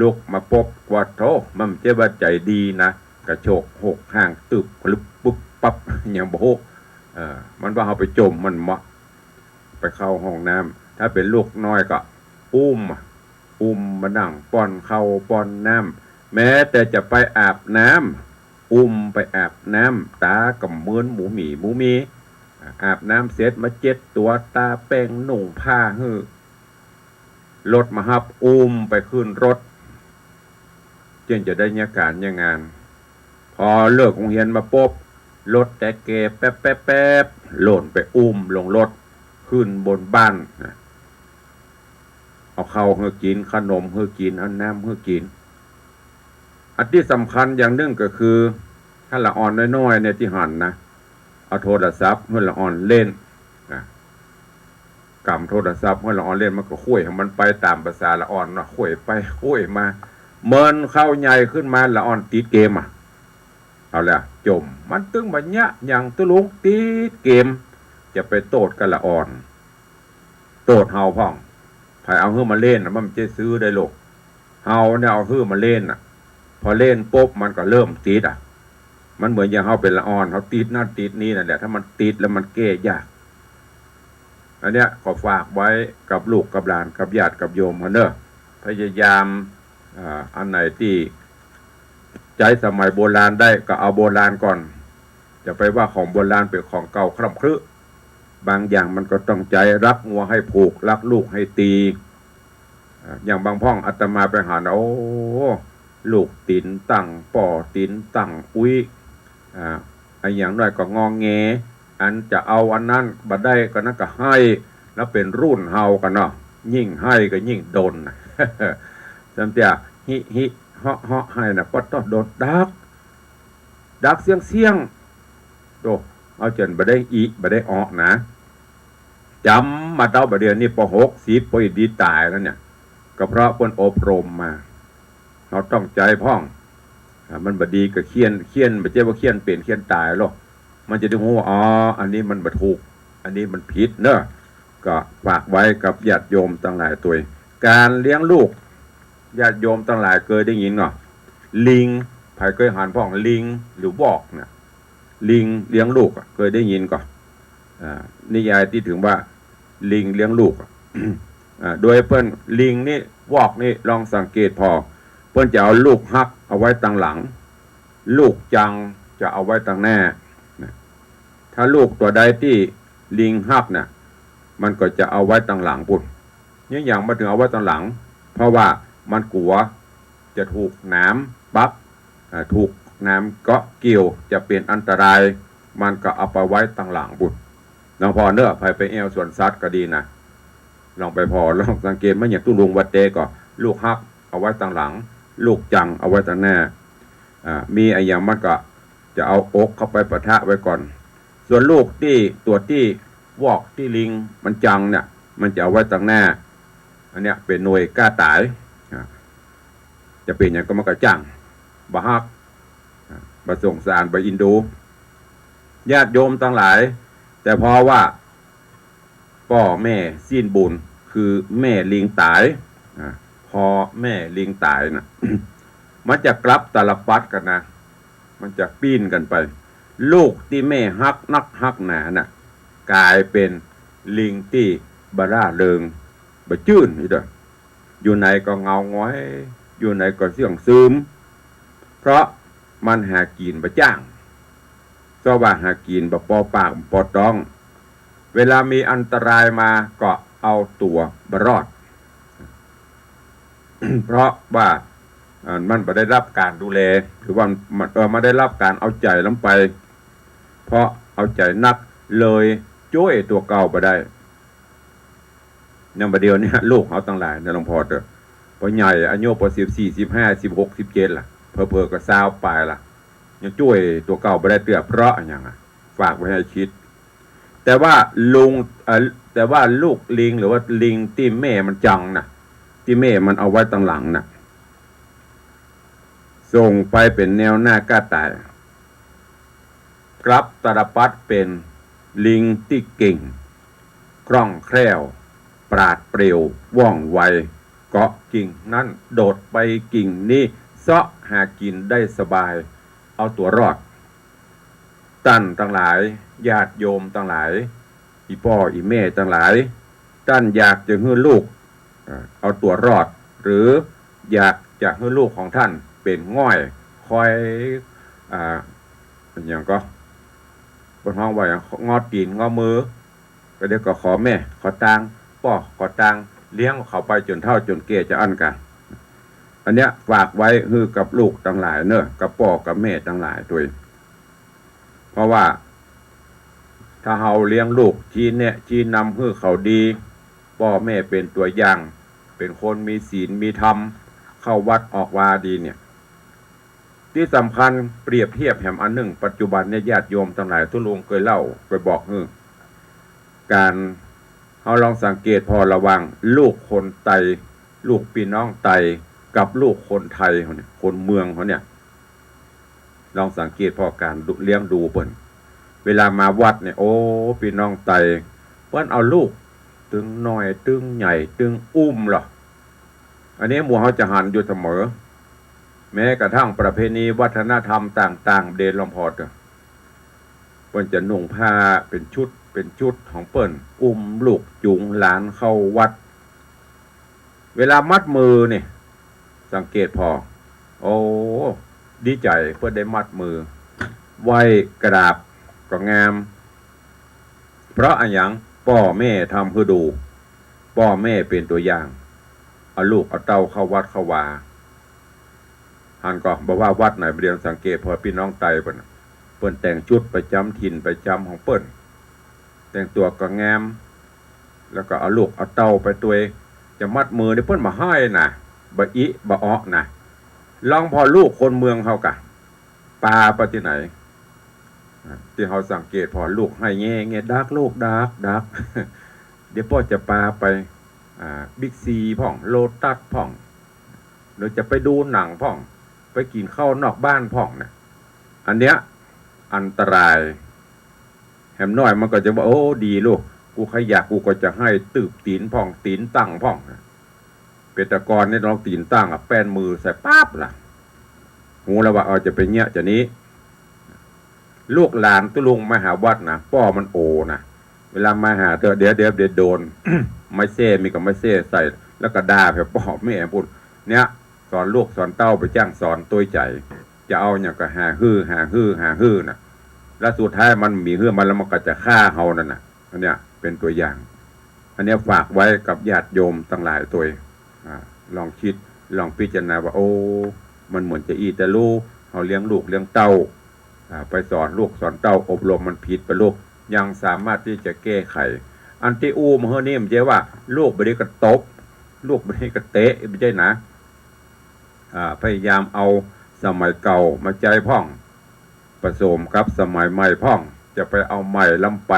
ลูกมาพบว่าโธ่มันเจ้าว่าใจดีนะกระโชกหกห่างตึบพลุบปุ๊บปั๊บอย่างโบกมันว่าเอาไปจมมันมะไปเข้าห้องน้ำถ้าเป็นลูกน้อยก็อุ้มมานั่งป้อนเข้าป้อนน้ำแม้แต่จะไปอาบน้ำไปอาบน้ำตากับเมือนหมูหมีอาบน้ำเสร็จมาเจ็ดตัวตาแป้งหนุ่งผ้าฮื้อรถมาฮับไปขึ้นรถจึงจะได้ยาการยางานพอเลิกโรงเรียนมาปุ๊บรถแต่เกแป๊บหล่นไปลงรถขึ้นบนบ้านเอาข้าวเฮือกินขนมเฮือกินเอาน้ำเฮือกินอันที่สำคัญอย่างหนึ่งก็คือถ้าละอ่อนน้อยๆในที่หันนะเอาโทรศัพท์เมื่อละอ่อนเล่นนะกำโทรศัพท์เมื่อละอ่อนเล่นมันก็คุยมันไปตามภาษาละอ่อนนะคุยไปคุยมาเมินเข้าใหญ่ขึ้นมาละอ่อนติดเกมเอาละจมมันตึงบัญญะอย่างตุลุงติดเกมจะไปโตดกันละอ่อนโตดเฮาพ่องไผเอาเฮือมาเล่นมันจะซื้อได้โลกเฮาเนี่ยเอาเฮือมาเล่นพอเล่นปุ๊บมันก็เริ่มติดมันเหมือนอย่างเฮาเป็นละอ่อนเขาติดนั่นติดนี่นั่นแหละถ้ามันติดแล้วมันแก้ยากอันเนี้ยขอฝากไว้กับลูกกับหลานกับญาติกับโยมเนอะพยายามอันไหนที่ใจสมัยโบราณได้ก็เอาโบราณก่อนจะไปว่าของโบราณเป็นของเก่าคร่ำครึบางอย่างมันก็ต้องใจรักงัวให้ผูกรักลูกให้ตีอย่างบางพ่องอาตมาไปหาโอ้ลูกตินตั้งป่อตินตั้งอุ้ยไอ้อย่างน้อยก็งองแงอันจะเอาอันนั้นบัดได้ก็นั่นก็ให้แล้วเป็นรุ่นเฮากันเนาะยิ่งให้ก็ยิ่งโดนจำเตียฮิเฮาให้นะก็ต้องโดนดักเสียงโตเอาจนบัดได้บัดได้ออกนะจำมาเต้าบัดเดียวนี่ป.6 10 ปีดีตายแล้วเนี่ยก็เพราะคนอบรมมาเราต้องใจพ่องมันบดีก็เคียนบ่เจ้าว่าเคียนเป็นเคียนตายหรอกมันจะได้รู้ว่าอันนี้มันบ่ถูกอันนี้มันผิดเนอะก็ฝากไว้กับญาติโยมทั้งหลายตัวการเลี้ยงลูกญาติโยมทั้งหลายเคยได้ยินเนาะลิงใครเคยหันพ่องลิงหรือบอกเนี่ยลิงเลี้ยงลูกเคยได้ยินก่อนนิยายที่ถึงว่าลิงเลี้ยงลูกโดยเพิ่นลิงนี่วอกนี่ลองสังเกตพอเพิ่นจะเอาลูกฮักเอาไว้ตั้งหลังลูกจังจะเอาไว้ตั้งหน้าถ้าลูกตัวใดที่ลิงฮักเนี่ยมันก็จะเอาไว้ตั้งหลังปุ่นนี่อย่างมาถึงเอาไว้ตั้งหลังเพราะว่ามันกลัวจะถูกน้ำปักถูกน้ำเกาะเกี่ยวจะเป็นอันตรายมันก็เอาไปไว้ตั้งหลังปุ่นลองพอเนื้อไปเอวส่วนซัดก็ดีนะลองไปพอลองสังเกตมันอย่างตุ้ลุงวัดเตก็ลูกฮักเอาไว้ตั้งหลังลูกจังเอาไว้ตั้งหน้ามีไอ้อย่างมันก็จะเอาอกเข้าไปปะทะไว้ก่อนส่วนลูกที่ตัวที่วอกที่ลิงมันจังเนี่ยมันจะเอาไว้ตั้งหน้าอันเนี้ยเป็นหน่วยกล้าตายจะเป็นอย่างก็มันก็จังบะฮักบะส่งสารบะอินดูญาติโยมทั้งหลายแต่พอว่าพ่อแม่สิ้นบุญคือแม่ลิงตายพอแม่ลิงตายนะ มันจะกลับตาลปัดกันนะมันจะปีนกันไปลูกที่แม่ฮักนักฮักหนาน่ะกลายเป็นลิงที่บาร่าเริงบะจื้นนี่เด้ออยู่ไหนก็เงาง้อยอยู่ไหนก็เสี่ยงซึมเพราะมันหากินบะจ้างก็ว่าหากินบะปอปากปอต้องเวลามีอันตรายมาก็เอาตัวบรอด เพราะว่ามันไม่ได้รับการดูแลหรือว่าไม่ได้รับการเอาใจล้ำไปเพราะเอาใจนักเลยจ้วยตัวเก่าไปได้เนี่ยประเดี๋ยวนี้ลูกเอาตั้งหลายในหลวงพ่อเถอะพอใหญ่อายุพอ14 15 16 17ล่ะเพอก็ซาวปลายล่ะยังจ้วยตัวเก่าไปได้เตือเพราะอย่างฝากไว้ให้คิดแต่ว่าลูกลิงหรือว่าลิงที่แม่มันจังนะที่แม่มันเอาไว้ตั้งหลังนะส่งไปเป็นแนวหน้ากล้าตายกลับตาลปัดเป็นลิงที่เก่งคล่องแคล่วปราดเปรียวว่องไว เกาะกิ่งนั่นโดดไปกิ่งนี้เสาะหากินได้สบายเอาตัวรอดท่านทั้งหลายญาติโยมทั้งหลายอีพ่ออีแม่ทั้งหลายท่านอยากจะให้ลูกเอาตัวรอดหรืออยากจะให้ลูกของท่านเป็นง่อยคอยอย่างก็บนห้องว่างอตีนงอมือก็เดี๋ยวก็ขอแม่ขอตังพ่อขอตังเลี้ยงเขาไปจนเท่าจนเกจะอันกันอันเนี้ยฝากไว้คือกับลูกทั้งหลายเนอะกับพ่อกับแม่ทั้งหลายด้วยเพราะว่าถ้าเราเลี้ยงลูกชี้เนี่ยชี้นำคือเขาดีพ่อแม่เป็นตัวอย่างเป็นคนมีศีลมีธรรมเข้าวัดออกวาดีเนี่ยที่สำคัญเปรียบเทียบแห่งอันหนึ่งปัจจุบันเนี่ยญาติโยมทั้งหลายทุลุงเคยเล่าไปบอกการเราลองสังเกตพอระวังลูกคนไตลูกพี่น้องไตกับลูกคนไทยเขาเนี่ยคนเมืองเขาเนี่ยลองสังเกตพอการเลี้ยงดูเปิ้นเวลามาวัดเนี่ยโอ้พี่น้องไตเปิ้นเอาลูกตึงน้อยตึงใหญ่ตึงอุ้มหรออันนี้หมู่เขาจะหันอยู่เสมอแม้กระทั่งประเพณีวัฒนธรรมต่างๆเดนลำพอดเปิ้นจะนุ่งผ้าเป็นชุดของเปิ้นอุ้มลูกจุงหลานเข้าวัดเวลามัดมือเนี่ยสังเกตพอโอ้ดีใจเพื่อได้มัดมือไหวกราบก็งามเพราะอันยังพ่อแม่ทำเพื่อดูพ่อแม่เป็นตัวอย่างเอาลูกเอาเต้าเข้าวัดเข้าวาหันก็บอกว่าวัดไหนเรียนสังเกตพอพี่น้องไตเปิ้นแต่งชุดประจำถิ่นประจำของเปิ้นแต่งตัวก็งามแล้วก็เอาลูกเอาเต้าไปตัวจะมัดมือเนี่ยเปิ้นมาให้นะบะอิบะอ้อนะลองพอลูกคนเมืองเขากะปลาไปที่ไหนที่เขาสังเกตพอลูกให้แง่ดักลูกดัก เดี๋ยวพ่อจะปลาไปบิ๊กซีพ่องโลตัสพ่องหรือจะไปดูหนังพ่องไปกินข้าวนอกบ้านพ่องเนี่ยอันเนี้ยอันตรายแหมน้อยมันก็จะบอกโอ้ดีลูกกูขยักกูก็จะให้ตืบตีนพ่องตีนตั้งพ่องเป็นตะกอนนี่ลองตีนตั้งแป้นมือใส่ปั๊บล่ะหูแล้วว่าจะไปเนี้ยจะนี้ลูกหลานตุลุงมาหาวัดนะป้อมันโอนะเวลามาหาเดี๋ยวโดน ไม่เซ่มีกับไม่เซ่ใส่แล้วก็ด่าแบบป้อแม่พูดเนี้ยสอนลูกสอนเต้าไปจ้างสอนตัวใจจะเอาอย่างก็หาฮื้อนะแล้วสุดท้ายมันมีฮื้อมันแล้วมันก็จะฆ่าเฮานั่นนะอันเนี้ยเป็นตัวอย่างอันเนี้ยฝากไว้กับญาติโยมทั้งหลายตัวลองคิดลองพิจารณาว่าโอ้มันเหมือนจะแต่ลูกเขาเลี้ยงลูกเลี้ยงเต้าไปสอนลูกสอนเต้าอบรมมันผิดไปลูกยังสามารถที่จะแก้ไขอันที่อู้มเฮนี่มันจะว่าลูกไม่ได้กระตบลูกไม่ได้กระเตะไม่ใช่นะพยายามเอาสมัยเก่ามาใจพ่องผสมกับสมัยใหม่พ่องจะไปเอาใหม่ล้ำไป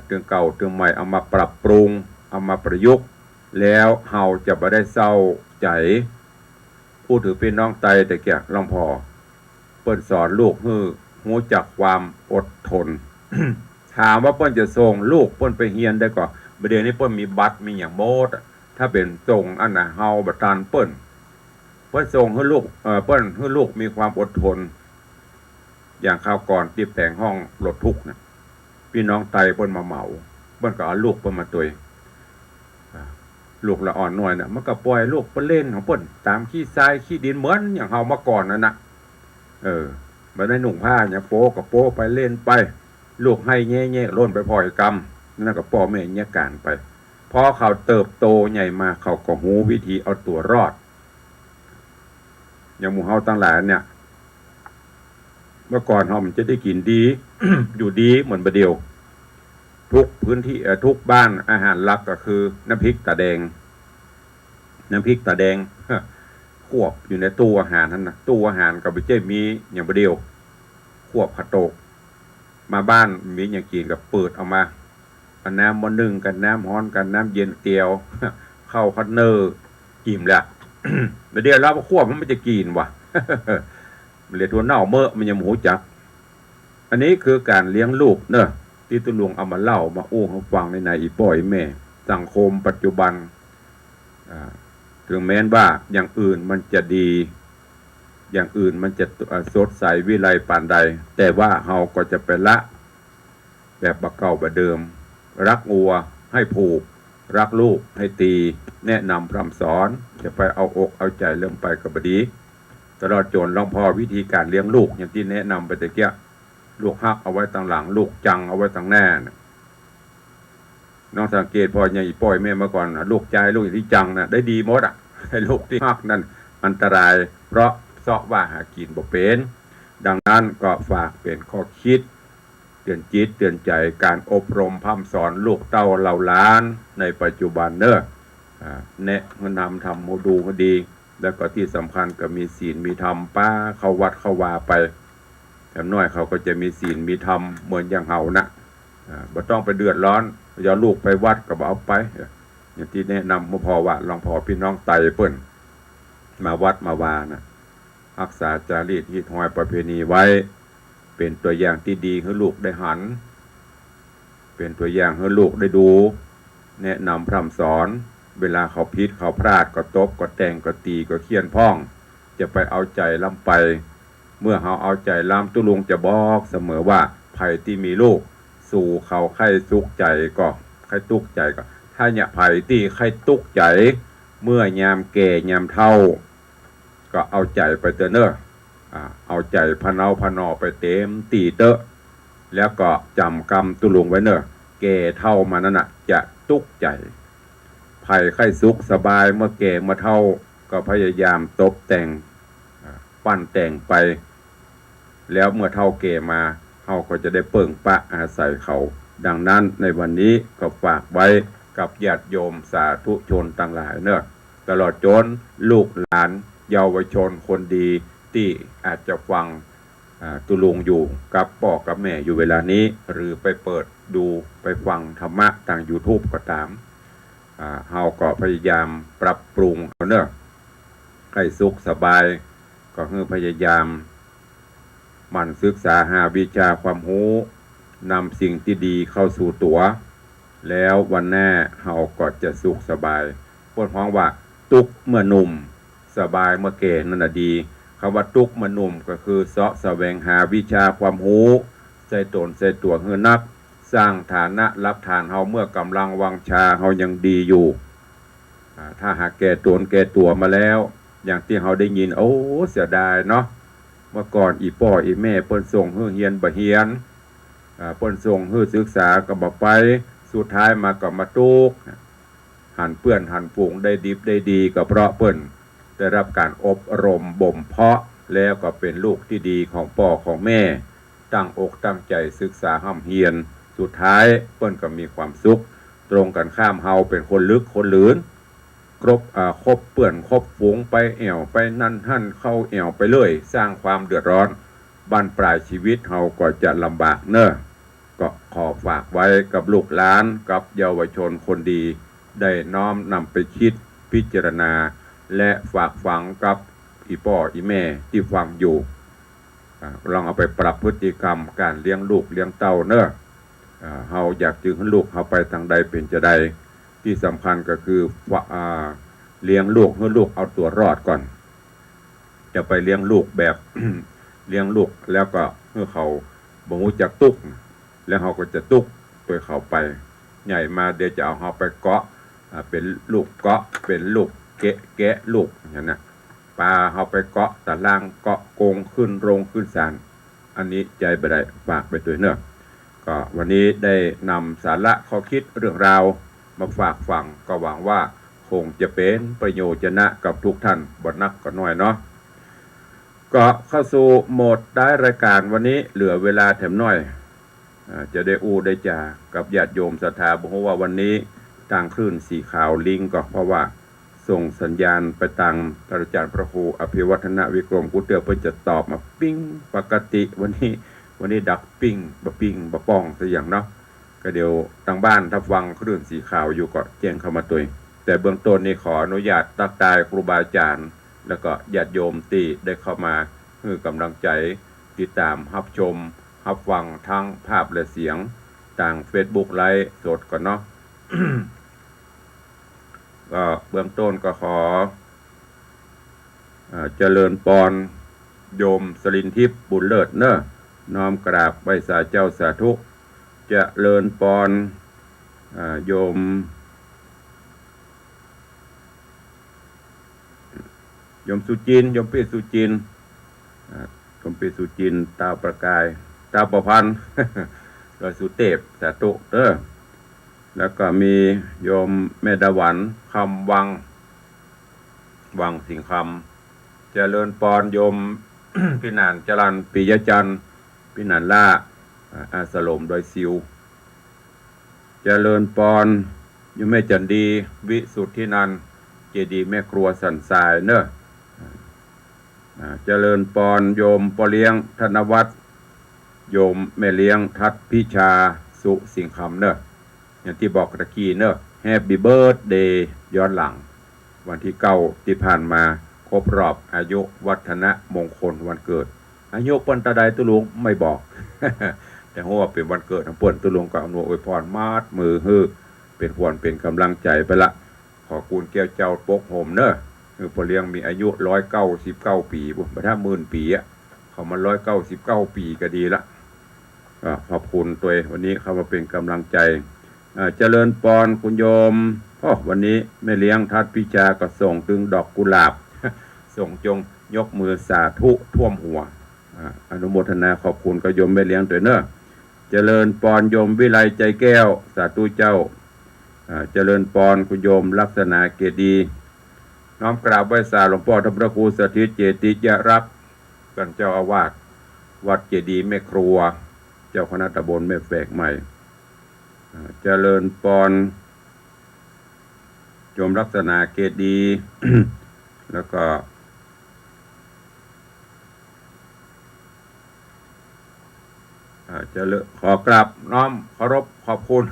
เรื่องเก่าเรื่องใหม่เอามาปรับปรุงเอามาประยุกต์แล้วเฮาจะไม่ได้เศร้าใจพูดถึงพี่น้องไตแต่แก่ลองพอเปิ้นสอนลูกให้รู้จักความอดทน ถามว่าเปิ้นจะส่งลูกเปิ้นไปเรียนได้ก่อนประเดี๋ยวนี้เปิ้นมีบัตรมีอย่างโมดถ้าเป็นส่งอันน่ะเฮาบัตรทานเปิ้นส่งให้ลูกเปิ้นให้ลูกมีความอดทนอย่างคราวก่อนที่แต่งห้องรถทุกข์นะพี่น้องไตเปิ้นมาเหมาเปิ้นก็เอาลูกเปิ้นมาตัวลูกละอ่อนน้อยเนี่ยมันก็ปล่อยลูกไปเล่นของเปิ้นตามขี้ทรายขี้ดินเหมือนอย่างเฮามาก่อนนั่นน่ะมาได้หนุ่งผ้าเนี่ยโป๊กับโป๊ไปเล่นไปลูกให้แง่ๆล้นไปพอยกรรมนั่นก็พ่อแม่เนี่ยการไปพอเขาเติบโตใหญ่มาเขาก็หูวิธีเอาตัวรอดอย่างหมู่เฮาตั้งหลายเนี่ยเมื่อก่อนเฮามันจะได้กินดี อยู่ดีเหมือนประเดียวทุกพื้นที่ทุกบ้านอาหารหลักก็คือน้ำพริกตาแดงควบอยู่ในตู้อาหารนั่นนะตู้อาหารกับไปเจ้มีอย่างประเดียวควบขัดโตกมาบ้านมีอย่างกินกับเปิดเอามากันน้ำมันนึ่งกันน้ำฮ้อนกันน้ำเย็นเตียว เข้าคันเนอร์กิมแหละ เดี๋ยวเราควบมันไม่จะกินวะ มันเลยตัวเน่าเมื่อมันยังหูจักอันนี้คือการเลี้ยงลูกเนอะที่ตุลวงเอามาเล่ามาอู้ให้ฟังในอีป่อยแม่สังคมปัจจุบัน ถึงแม้นว่าอย่างอื่นมันจะดี อย่างอื่นมันจะสดใสวิไลปานใดแต่ว่าเฮาก็จะไปละแบบบะเก่าบะเดิมรักงัวให้ผูกรักลูกให้ตีแนะนำพร่ำสอนจะไปเอาอกเอาใจเริ่มไปกับบดีตลอดจนลองพอวิธีการเลี้ยงลูกอย่างที่แนะนำไปตะเกียลูกฮักเอาไว้ต่างหลังลูกจังเอาไว้ต่างแน่น้องสังเกตพออย่างอีป่อยแม่เมื่อก่อนลูกใจลูกที่จังนะได้ดีหมดอ่ะให้ลูกที่ฮักนั่นอันตรายเพราะเสาะว่าหากินบ่เป็นดังนั้นก็ฝากเป็นข้อคิดเตือนจิตเตือนใจการอบรมพร่ำสอนลูกเต้าเหล่าล้านในปัจจุบันเนอะแนะนำทำโมดูก็ดีแล้วก็ที่สำคัญก็มีศีลมีธรรมป้าเข้าวัดเข้าวาไปแถมน้อยเขาก็จะมีศีลมีธรรมเหมือนอย่างเฮานะบ่ต้องไปเดือดร้อนอย่าลูกไปวัดก็บ่เอาไปอย่างที่แนะนำพอว่าลองพอพี่น้องไตเปิ้นมาวัดมาวานะรักษาจารีตฮิตหอยประเพณีไว้เป็นตัวอย่างที่ดีให้ลูกได้หันเป็นตัวอย่างให้ลูกได้ดูแนะนำพร่ำสอนเวลาเขาผิดเขาพลาดก็ตบก็แต่งก็ตีก็เคี่ยนพ้องจะไปเอาใจล้ำไปเมื่อเขาเอาใจล้ำตุลุงจะบอกเสมอว่าภัยที่มีลูกสู่เขาไข้ทุกข์ใจก็ไข้ทุกข์ใจก็ถ้าเนี่ยภัยที่ไข้ทุกข์ใจเมื่อยามแก่ยามเฒ่าก็เอาใจไปเตอเนอเอาใจพะเนาพะนอไปเต็มตีเตอะแล้วก็จำกรรมตุลุงไว้เนอะแก่เท่ามานั่นน่ะจะทุกข์ใจภัยไข้สุขสบายเมื่อแก่เมื่อเฒ่าก็พยายามตบแต่งปั้นแต่งไปแล้วเมื่อเฒ่าแก่มาเขาก็จะได้เปิ่งปะอาศัยเขาดังนั้นในวันนี้ก็ฝากไว้กับญาติโยมสาธุชนต่างหลายเนอะตลอดจนลูกหลานเยาวชนคนดีที่อาจจะฟังตุลุงอยู่กับพ่อกับแม่อยู่เวลานี้หรือไปเปิดดูไปฟังธรรมะทาง YouTube ก็ตามเฮาก็พยายามปรับปรุงเอาเนอะให้สุขสบายก็คือพยายามมันศึกษาหาวิชาความรู้นำสิ่งที่ดีเข้าสู่ตัวแล้ววันหน้าเฮาก็จะสุขสบายพูดพ้องว่าทุกข์เมื่อหนุ่มสบายเมื่อแก่นั่นน่ะดีคำว่าทุกข์เมื่อหนุ่มก็คือเสาะแสวงหาวิชาความรู้ใส่ตนใส่ตัวเฮือนักสร้างฐานะรับฐานเฮาเมื่อกำลังวังชาเฮายังดีอยู่ถ้าหากแก่ตัวมาแล้วอย่างที่เฮาได้ยินโอ้เสียดายเนาะเมื่อก่อนอีพ่ออีแม่เปิ้นส่งให้เรียนบ่เรียนเปิ้นส่งให้ศึกษาก็บ่ไปสุดท้ายมาก็มาตุกหันเปื้อนหันฝูงได้ดิบได้ดีก็เพราะเปิ้นได้รับการอบรมบ่มเพาะแล้วก็เป็นลูกที่ดีของพ่อของแม่ตั้งอกตั้งใจศึกษาห้ำเฮียนสุดท้ายเปิ้นก็มีความสุขตรงกันข้ามเฮาเป็นคนลึกคนหลืนคบเปื่อนคบฝูงไปแอวไปนั่นหั่นเข้าแอวไปเลยสร้างความเดือดร้อนบั้นปลายชีวิตเฮาก็จะลำบากเนอะก็ขอฝากไว้กับลูกหลานกับเยาวชนคนดีได้น้อมนำไปคิดพิจารณาและฝากฝังกับอีพ่ออีแม่ที่ฟังอยู่ลองเอาไปปรับพฤติกรรมการเลี้ยงลูกเลี้ยงเต้าเนอะเฮาอยากจึงให้ลูกเฮาไปทางใดเป็นจะใดที่สำคัญก็คือเลี้ยงลูกให้ลูกเอาตัวรอดก่อนจะไปเลี้ยงลูกแบบ เลี้ยงลูกแล้วก็ให้เขาบ่รู้จักตุกแล้วเขาก็จะตุกตัวเขาไปใหญ่มาเดี๋ยวจะเอาเขาไปเกาะเป็นลูกเกาะเป็นลูกแกะลูกอย่างนั้นปลาเขาไปเกาะตะล่างเกาะโกงขึ้นโรงขึ้นศาลอันนี้ใจไปได้ฝากไปตัวเนอะก็วันนี้ได้นำสาระข้อคิดเรื่องราวมาฝากฟังก็หวังว่าคงจะเป็นประโยชน์นะกับทุกท่านบ่นักก็น้อยเนาะก็เข้าสู่โหมดได้รายการวันนี้เหลือเวลาแถมน้อยจะได้ได้จ่ากับญาติโยมศรัทธาเพราะว่าวันนี้ทางคลื่นสีขาวลิงก็เพราะว่าส่งสัญญาณไปทางอาจารย์พระครูอภิวัฒนวิกรมกุเตือเพื่อจะตอบมาปิ้งปกติวันนี้ดักปิ้งบะป้องซะอย่างเนาะก็เดี๋ยวทางบ้านถ้าฟังคลื่นสีขาวอยู่ก็แจ้งเข้ามาตัวแต่เบื้องต้นนี่ขออนุญาตตักทายครูบาอาจารย์แล้วก็ญาติโยมที่ได้เข้ามาให้กำลังใจติดตามรับชมรับฟังทั้งภาพและเสียงทาง Facebook ไลฟ์สดก่อนเนาะ ก็เบื้องต้นก็ขอเจริญปอนโยมสลินทิพย์บุญเลิศเนอะน้อมกราบไหว้สาเจ้าสาธุเจริญปอนโยมสุจินโยมปีสุจินโยมปีสุจินตาประกายตาประพันธ์ ก็สุเทพสาธุเนอะแล้วก็มีโยมแม่ดาหวันคำวังสิงคำเจริญปอนโยม พี่นานจรันปิยจันทร์พี่นานล่าอาสลมโดยซิวเจริญปอนโยมแม่จันดีวิสุทธินันท์เจดีแม่ครัวสันทรายเนอะเจริญปอนโยมปอเลี้ยงธนวัฒน์โยมแม่เลี้ยงทัศพิชาสุสิงคำเนอะอย่างที่บอกตะกี้เนอะแฮปปี้เบิร์ธเดย์ย้อนหลังวันที่9ที่ผ่านมาครบรอบอายุวัฒนมงคลวันเกิดอายุปันตะไดตุลุงไม่บอก แต่หัวเป็นวันเกิดทั้งปวงตุลุงก็อำนวยอวยพรมาดมือฮือเป็นพรเป็นกำลังใจไปละขอกูลแก้วเจ้าปกโฮมเนอะคือพอเลี้ยงมีอายุ199 ปีบุถ้า10,000 ปีอ่ะเขามา199 ปีก็ดีละขอบคุณตัววันนี้เข้ามาเป็นกำลังใจเจริญปอนคุณโยมวันนี้แม่เลี้ยงทัดพิชาก็ส่งถึงดอกกุหลาบ ส่งจงยกมือสาธุท่วมหัวอนุโมทนาขอบคุณกับโยมแม่เลี้ยงตัวเนอะเจริญปอนโยมวิไลใจแก้วสาธุเจ้าเจริญปอนคุณโยมลักษณะเกดีน้อมกราบไหว้สาหลวงพ่อธรรมครูสถิตเจติยรักษ์กันเจ้าอาวาสวัดเจดีแม่ครัวเจ้าคณะตำบลแม่แฝกใหม่เจริญปอนโยมลักษณะเกดี แล้วก็จะขอกราบน้อมเคารพขอบคุณ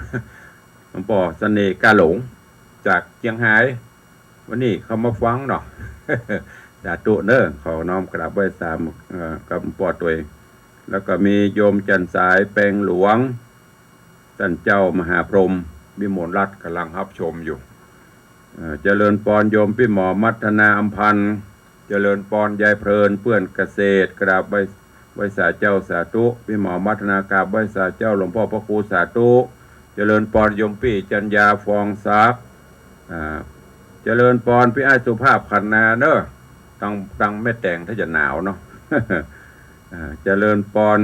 หลวงพ่อเสน่ห์กาหลงจากเชียงรายวันนี้เขามาฟังเนาะ สาธุเนอขอน้อมกราบไหว้สามกับหลวงพ่อตัวเองแล้วก็มีโยมจันสายแปลงหลวงท่านเจ้ามหาพรหมวิมลรัตน์กำลังรับชมอยู่เจริญปอนโยมพี่หมอมัฒนาอัมพันธ์เจริญปอนยายเพลินเพื่อนเกษตรกราบไหว้สาเจ้าสาธุพี่หมอมัฒนากราบไหว้สาเจ้าหลวงพ่อพระครูสาธุเจริญปอนโยมพี่จัญญาฟองซักเจริญปอนพี่อ้ายสุภาพขันนาเนอะตั้งไม่แต่งถ้าจะหนาวเนาะ เจริญปอน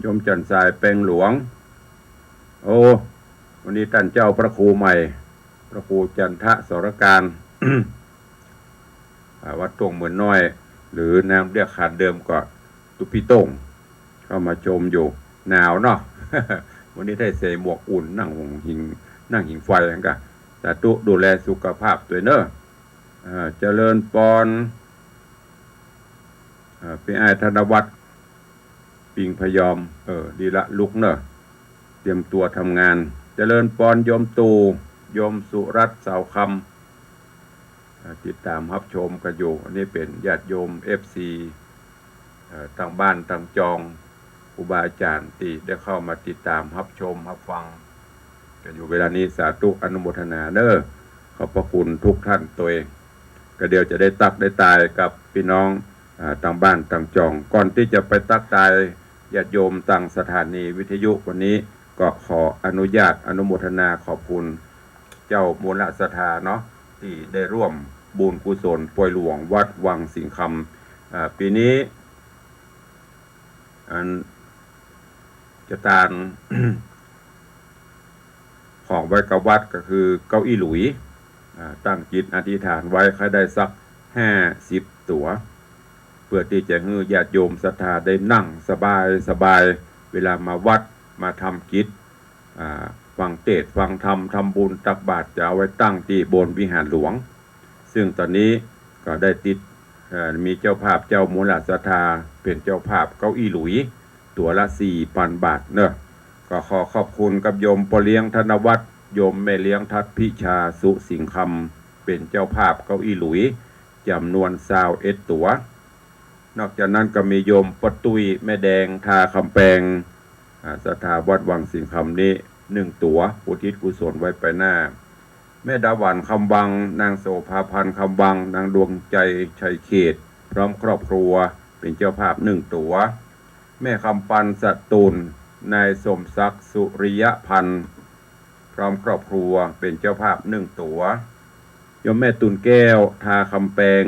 โยมจันทรายแปลงหลวงโอ้วันนี้ท่านเจ้าพระครูใหม่พระครูจันทะสรการ วัดตงเหมือนน้อยหรือนามเรียกขาดเดิมก็ตุพี่ต้งเข้ามาชมอยู่หนาวเนาะ วันนี้ได้ใส่หมวกอุ่นนั่งหิงไฟกันสาธุดูแลสุขภาพตัวเนอะเจริญปอนพี่อ้ายธนวัฒน์ปิงพยอมดีละลุกเนอะเตรียมตัวทำงานเจริญปอนโยมตูโยมสุรัตน์เสาคำติดตามรับชมกันอยู่อันนี้เป็นญาติโยม FC ทางบ้านทางจองครูบาอาจารย์ที่ได้เข้ามาติดตามรับชมรับฟังกันอยู่เวลานี้สาธุอนุโมทนาเนอะขอบพระคุณทุกท่านตัวเองก็เดี๋ยวจะได้ตักได้ตายกับพี่น้องทางบ้านทางจองก่อนที่จะไปตักตายญาติโยมต่างสถานีวิทยุวันนี้ก็ขออนุญาตอนุโมทนาขอบคุณเจ้ามูลศรัทธาเนาะที่ได้ร่วมบุญกุศลป่วยหลวงวัดวังสิงคำปีนี้จะตาน ของไว้กับวัดก็คือเก้าอี้หลุยตั้งจิตอธิษฐานไว้ใครได้สัก50 ตั๋วเพื่อที่จะให้ญาติโยมศรัทธาได้นั่งสบายเวลามาวัดมาทำกิจฟังเทศน์ฟังธรรมทำบุญตักบาตรจะเอาไว้ตั้งที่บนวิหารหลวงซึ่งตอนนี้ก็ได้ติดมีเจ้าภาพเจ้ามูลศรัทธาเป็นเจ้าภาพเก้าอี้หลุยตั๋วละ 4,000 บาทเนอะก็ขอขอบคุณกับโยมปอเลี้ยงธนวัฒน์โยมแม่เลี้ยงทัศพิชาสุสิงคำเป็นเจ้าภาพเก้าอี้หลุยจำนวน21 ตั๋วนอกจากนั้นก็มีโยมปตุยแม่แดงทาคำแปลงศรัทธาวัดวังสิงคำนี้1 ตั๋วอุทิศกุศลไว้ไปหน้า แม่ดาหวันคำวังนางโสภาพันธ์คำวังนางดวงใจชัยเขตพร้อมครอบครัวเป็นเจ้าภาพ1 ตั๋วแม่คำปันสตูลนายสมศักดิ์สุริยพันธ์พร้อมครอบครัวเป็นเจ้าภาพ1 ตั๋วโยมแม่ตุนแก้วทาคำแปง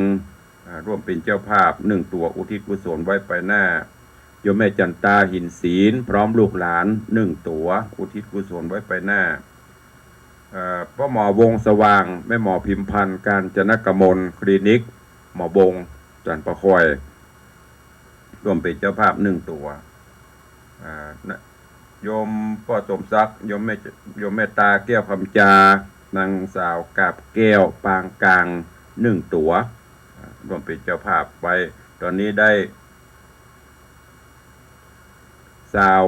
ร่วมเป็นเจ้าภาพ1 ตั๋วอุทิศกุศลไว้ไปหน้าโยมแม่จันตาหินศีลพร้อมลูกหลาน1 ตั๋วอุทิศกุศลไว้ไปหน้าพ่อหมอวงสว่างแม่หมอพิมพันธ์การจนกมลคลินิกหมอบงจันประคอยร่วมเป็นเจ้าภาพ1 ตั๋วโยมพ่อสมศักดิ์โยมแม่ตาแก้วคำจานางสาวกาบแก้วปางกลาง1 ตั๋วร่วมเป็นเจ้าภาพไว้ตอนนี้ได้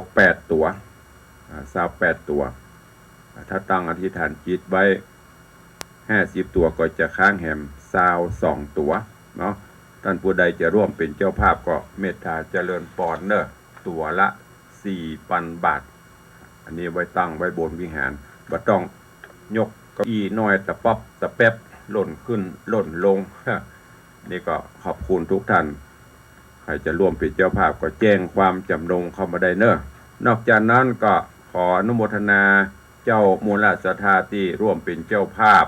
28 ตั๋ว28 ตั๋วถ้าตั้งอธิษฐานจิตไว้50 ตั๋วก็จะค้างแหม22 ตั๋วเนาะท่านผู้ใดจะร่วมเป็นเจ้าภาพก็เมตตาเจริญปอนเนอะตั๋วละ 4,000 บาทอันนี้ไว้ตั้งไว้บนวิหารบ่ต้องยกเก้าอี้น้อยตะป๊อบตะแป๊บหล่นขึ้นหล่นลงนี่ก็ขอบคุณทุกท่านใครจะร่วมเป็นเจ้าภาพก็แจ้งความจำนงเข้ามาได้เนอะนอกจากนั้นก็ขออนุโมทนาเจ้ามูลศรัทธาที่ร่วมเป็นเจ้าภาพ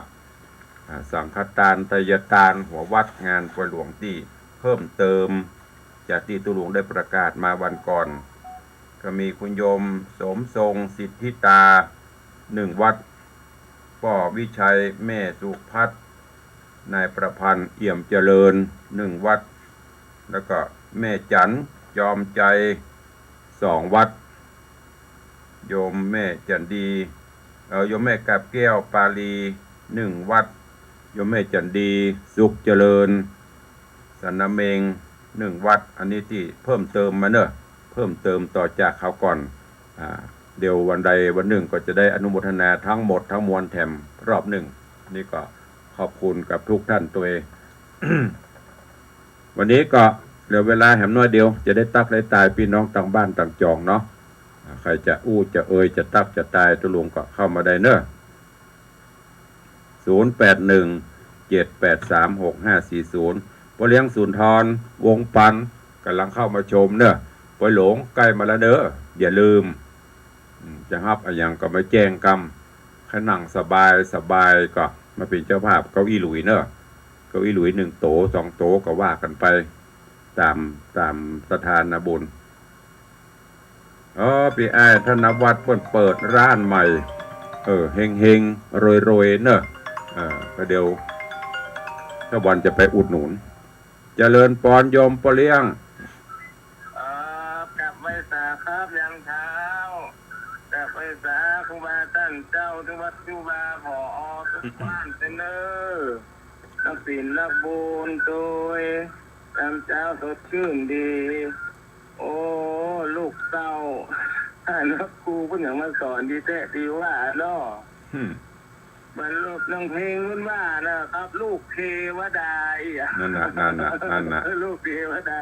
สังฆทานไตรยทานหัววัดงานปวยหลวงที่เพิ่มเติมจากที่ตุหลวงได้ประกาศมาวันก่อนก็มีคุณโยมสมทรงสิทธิตา1 วัดพ่อวิชัยแม่สุพัฒน์นายประพันธ์เอี่ยมเจริญ1 วัดแล้วก็แม่จันจอมใจ2 วัดโยมแม่จันดีโยมแม่กาบแก้วปาลี1 วัดโยมแม่จันดีสุขเจริญสันนเมง1 วัดอันนี้ที่เพิ่มเติมมาเนอะเพิ่มเติมต่อจากเขาก่อนเดี๋ยววันใดวันหนึ่งก็จะได้อนุโมทนาทั้งหมดทั้งมวลแถมรอบ1นี่ก็ขอบคุณกับทุกท่านตัวเอง วันนี้ก็เหลือเวลาแหมน้อยเดียวจะได้ตักได้ตายพี่น้องต่างบ้านต่างจองเนาะใครจะอู้จะเอ่ยจะตักจะตายตุลุงก็เข้ามาได้เนอะ0817836540พ่อเลี้ยงสุนทรวงปันกำลังเข้ามาชมเนอะปอยหลงใกล้มาแล้วเนอะอย่าลืมจะฮับอะไรอย่างก็มาแจ้งกรรมขนั่งสบายก็มาเป็นเจ้าภาพเก้าอี้หลุยเนอะเก้าอี้หลุย1 โต๊ะ2 โต๊ะก็ว่ากันไปตามสถานบุญพี่อ้ายธนวัฒน์เปิดร้านใหม่เฮงโรยเนอะก็เดี๋ยวถ้าวันจะไปอุดหนุนเจริญปอนโยมปอเลี้ยงกลับไปสาครับยังเช้ากลับไปสาครูบาท่านเจ้าทุกวัดครูบาผอทุกบ้านเสนอนักศิลป์นักบุญโดยจำเจ้าสดชื่นดีโอ้ลูกเต้านักครูเพิ่งอย่างมาสอนดีแท้ดีว่าเนาะมันลูกนังเพลงมันว่านะครับลูกเทวดานั่นน่ะลูกเทวดา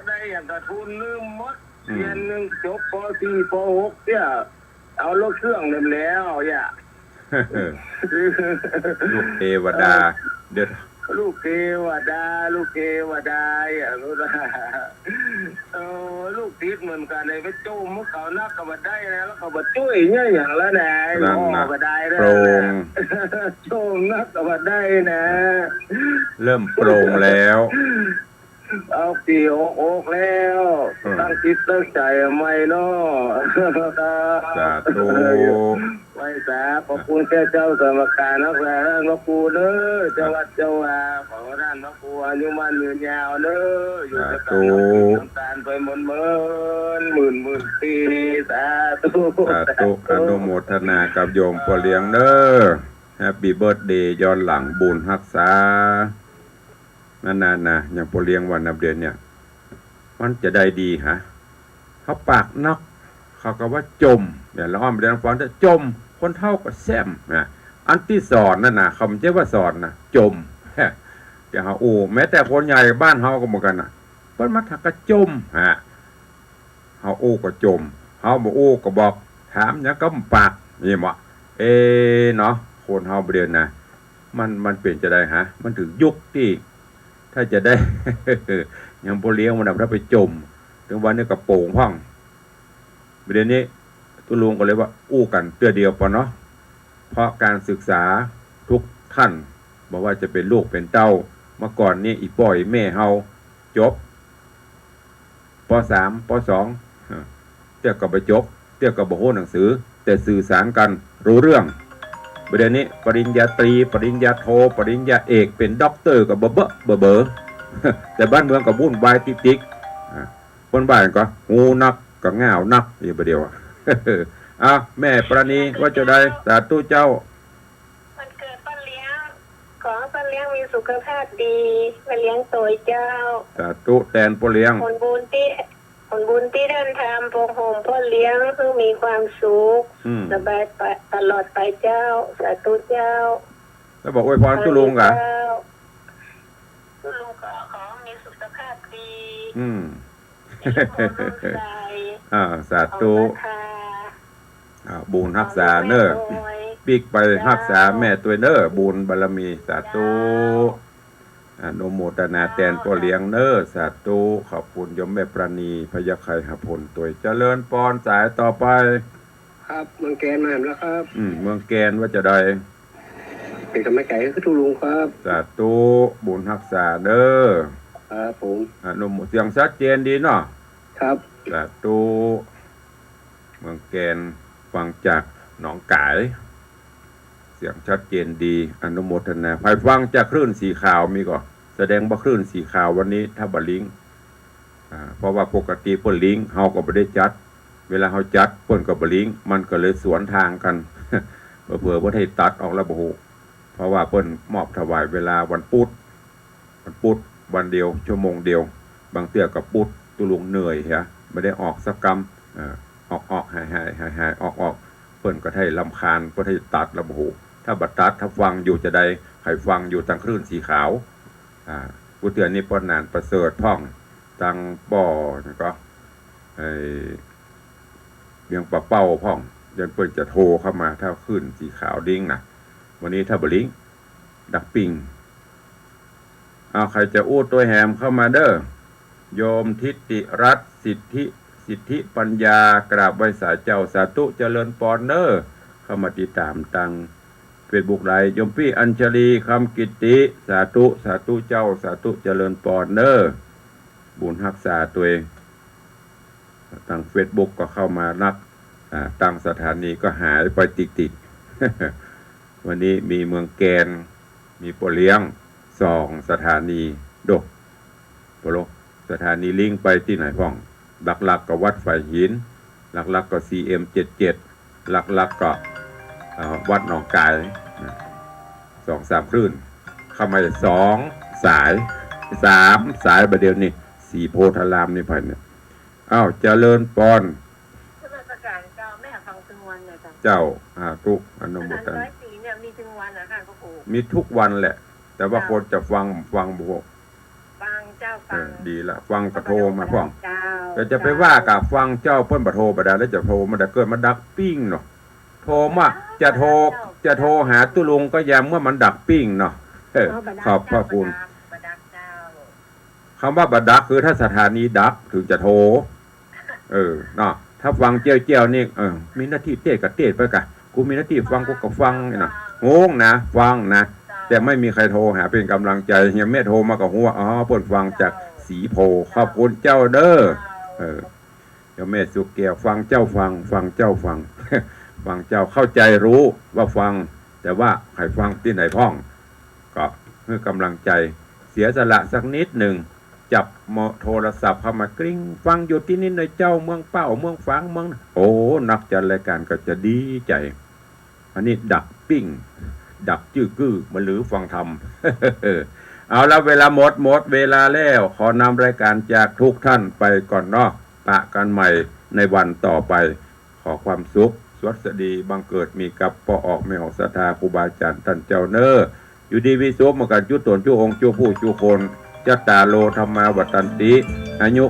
ได้อย่างกระทุนลืมมดเรียนจบป .4 ป .6 เนี่ยเอารถเครื่องเต็มแล้วอย่าลูกเทวดาเดี๋ยวลูกเทวดาลูกติดเหมือนกันเลยไปโจมพวกเขานักกับได้แล้วเขาบัดช่วยเนี่ยอย่างละนะพ่อบัดได้แล้วโจมนักกับได้นะเริ่มโปร่งแล้วเอาปีโอกแล้วตั้งจิตตั้งใจไม่เนาะสาธุไว้สาขอบคุณแค่เจ้าสมการนักแลนกปูเด้อจังหวัดเจ้าว่าขอท่านนกปูอายุมันยืนยาวเด้ออยู่กับการไปหมื่นปีสาธุอนุโมทนากับโยมปอเลี้ยงเด้อแฮปปี้เบิร์ธเดย์ย้อนหลังบุญรักษานานๆนะอย่างปอเลี้ยงวันนับเดือนเนี่ยมันจะได้ดีฮะเขาปากนักเขาก็ว่าจมอย่างละอ้อมเรียนฟังจะจมคนเท่ากับแซมนะอันที่สอนนั่นนะคำเจ้าว่าสอนนะจมอย่างเขาแม้แต่คนใหญ่บ้านเขาก็เหมือนกันนะเพิ่นมาถักกระจมเขาก็จมเขาบอกก็บอกถามอย่างก็ปากนี่มั้งเนาะคนเขาเรียนนะ มันเปลี่ยนจะได้ฮะมันถึงยุคที่ถ้าจะได้ ยังโปเลี้ยงมันถ้าไปจมถึงวันนี้กระโปรงห้องประเด็นนี้ตุลุงก็เลยว่าอู้กันเตือเดียวปะเนาะเพราะการศึกษาทุกท่านบอกว่าจะเป็นลูกเป็นเต้าเมื่อก่อนนี่อีป่อยแม่เฮาจบป .3 ป .2 เตี้ยกับไปจบเตี้ยกับบ่ฮู้หนังสือแต่สื่อสารกันรู้เรื่องประเด็นนี้ปริญญาตรีปริญญาโทปริญญาเอกเป็นด็อกเตอร์กับเบอ แต่บ้านเมืองกับวุ่นวายติ๊กคนบ้านก็งูนักก็ง่าวนักอยู่ประเดียว แม่ประณีว่าจะได้สาธุเจ้าวันเกิดป้าเลี้ยงขอป้าเลี้ยงมีสุขภาพดีป้าเลี้ยงโตยเจ้าสาธุแทนพ่อเลี้ยงผลบุญที่ท่านทำพงโฮมพ่อเลี้ยงคือมีความสุขสบายไปตลอดไปเจ้าสาธุเจ้าแล้วบอกอวยพรตุลุงกะตุลุงขอมีสุขภาพดีสาธุบุญรักษาเน้อปีกไปรักษาแม่ตัวเน้อบุญบารมีสาธุอนุโมทนาแทนพ่อเลี้ยงเน้อสาธุขอบคุณยมแม่ประณีพยาไคหผลตัวเจริญปอนสายต่อไปครับเมืองแกนมาแล้วครับเมืองแกนว่าจะได้เป็นกำลังใจให้ทุลุงครับสาธุบุญรักษาเด้อครับผมอนุโมทเสียงชัดเจนดีเนาะครับสาธุเมืองแกนฟังจากหนองกายเสียงชัดเจนดีอนุโมทนาใครฟังจากคลื่นสีขาวมีก่อนแสดงว่าคลื่นสีขาววันนี้ถ้าบลิงเพราะว่าปกติเปิ้นลิงเฮาก็ไม่ได้จัดเวลาเฮาจัดเปิ้นก็บลิงมันก็เลยสวนทางกัน เผื่อว่าให้ตัดออกแล้วบ่ฮู้เพราะว่าเปิ้นมอบถวายเวลาวันพุธวันเดียวชั่วโมงเดียวบางเตื้อกับพุธตุลุงเหนื่อยฮะไม่ได้ออกสักกรรมออกหายออกเปิ้นก็ให้ลำคาญเปิ้นให้ตัดแล้วบ่ฮู้ถ้าบัดตัดถ้าฟังอยู่จะได้ใครฟังอยู่ทางคลื่นสีขาวกูเตือนนี่ป้อนนานประเสริฐพ่องทางบ่อนะก็เบียงปะเป้าพ่องเดินเปิ้นจะโทรเข้ามาถ้าคลื่นสีขาวดิ้งนะวันนี้ถ้าบลิงดักปิงใครจะอู้ตัวแหมเข้ามาเด้อโยมทิติรัตน์สิทธิปัญญากราบไหว้สาเจ้าสาธุเจริญปอนเนอร์เข้ามาติดตามตังเฟซบุ๊กไลฟ์ยมพี่อัญชลีคำกิติสาธุเจ้าสาธุเจริญปอนเนอร์บุญรักษาตัวเองทางเฟซบุ๊กก็เข้ามานักตั้งสถานีก็หายไปติดวันนี้มีเมืองแกนมีโปเลี้ยง2สถานีโดกโปโลสถานีลิงไปที่ไหนพ่องหลักๆก็วัดไฟหินหลักๆก็ CM77 หลักๆก็วัดหนองกาย2-3 คลื่นเข้ามา2 สาย3 สายประเดี๋ยวนี้สีโพธารามนี่พันเนี่ยเจริญปอนเจ้าทุกอนุโมทนามีถึงวันนะคะพ่อปู่มีทุกวันแหละแต่ว่าคนจะฟังบวกฟังเจ้าฟังดีละฟังกระโทรมาฟังแต่จะไปว่ากับฟังเจ้าเพิ่นบ่โทรบ่ได้แล้วจะโทรมาได้เกิดมาดักปิ้งเนาะโทรมาจะโทรหาตุลุงก็ยามเมื่อมันดักปิ้งเนาะขอบพระคุณคำว่าบัดดักคือถ้าสถานีดักถึงจะโทรเนาะถ้าฟังเจียวนี่มีหน้าที่เต้กับเต้ไปกะกูมีหน้าที่ฟังกูก็ฟังนะงงนะฟังนะแต่ไม่มีใครโทรหาเป็นกำลังใจเฮียแม่โทรมากับหัวเพิ่นฟังจากสีโพขอบคุณเจ้าเด้อเดี๋ยวแม่สุกแก้วฟังเจ้าฟังเจ้าฟัง ฟังเจ้าเข้าใจรู้ว่าฟังแต่ว่าใครฟังที่ไหนพ้องก็เพื่อกำลังใจเสียสละสักนิดหนึ่งจับโทรศัพท์เข้ามากริ้งฟังอยู่ที่นี่ในเจ้าเมืองเป้าเมืองฟังเมืองนักจัดรายการก็จะดีใจอันนี้ดักปิ้งดักจื้อกื้อมาหรือฟังธรรม เอาละเวลาหมดเวลาแล้วขอนำรายการจากทุกท่านไปก่อนเนาะปะกันใหม่ในวันต่อไปขอความสุขสวัสดีบังเกิดมีกับปออกไม่ออกศรัทธาครูบาอาจารย์ท่านเจ้าเนออยู่ดีวิสุขมากันจุตนจุองค์จุผู้จุคนจัตตาโลธรรมาวัตันติอายุ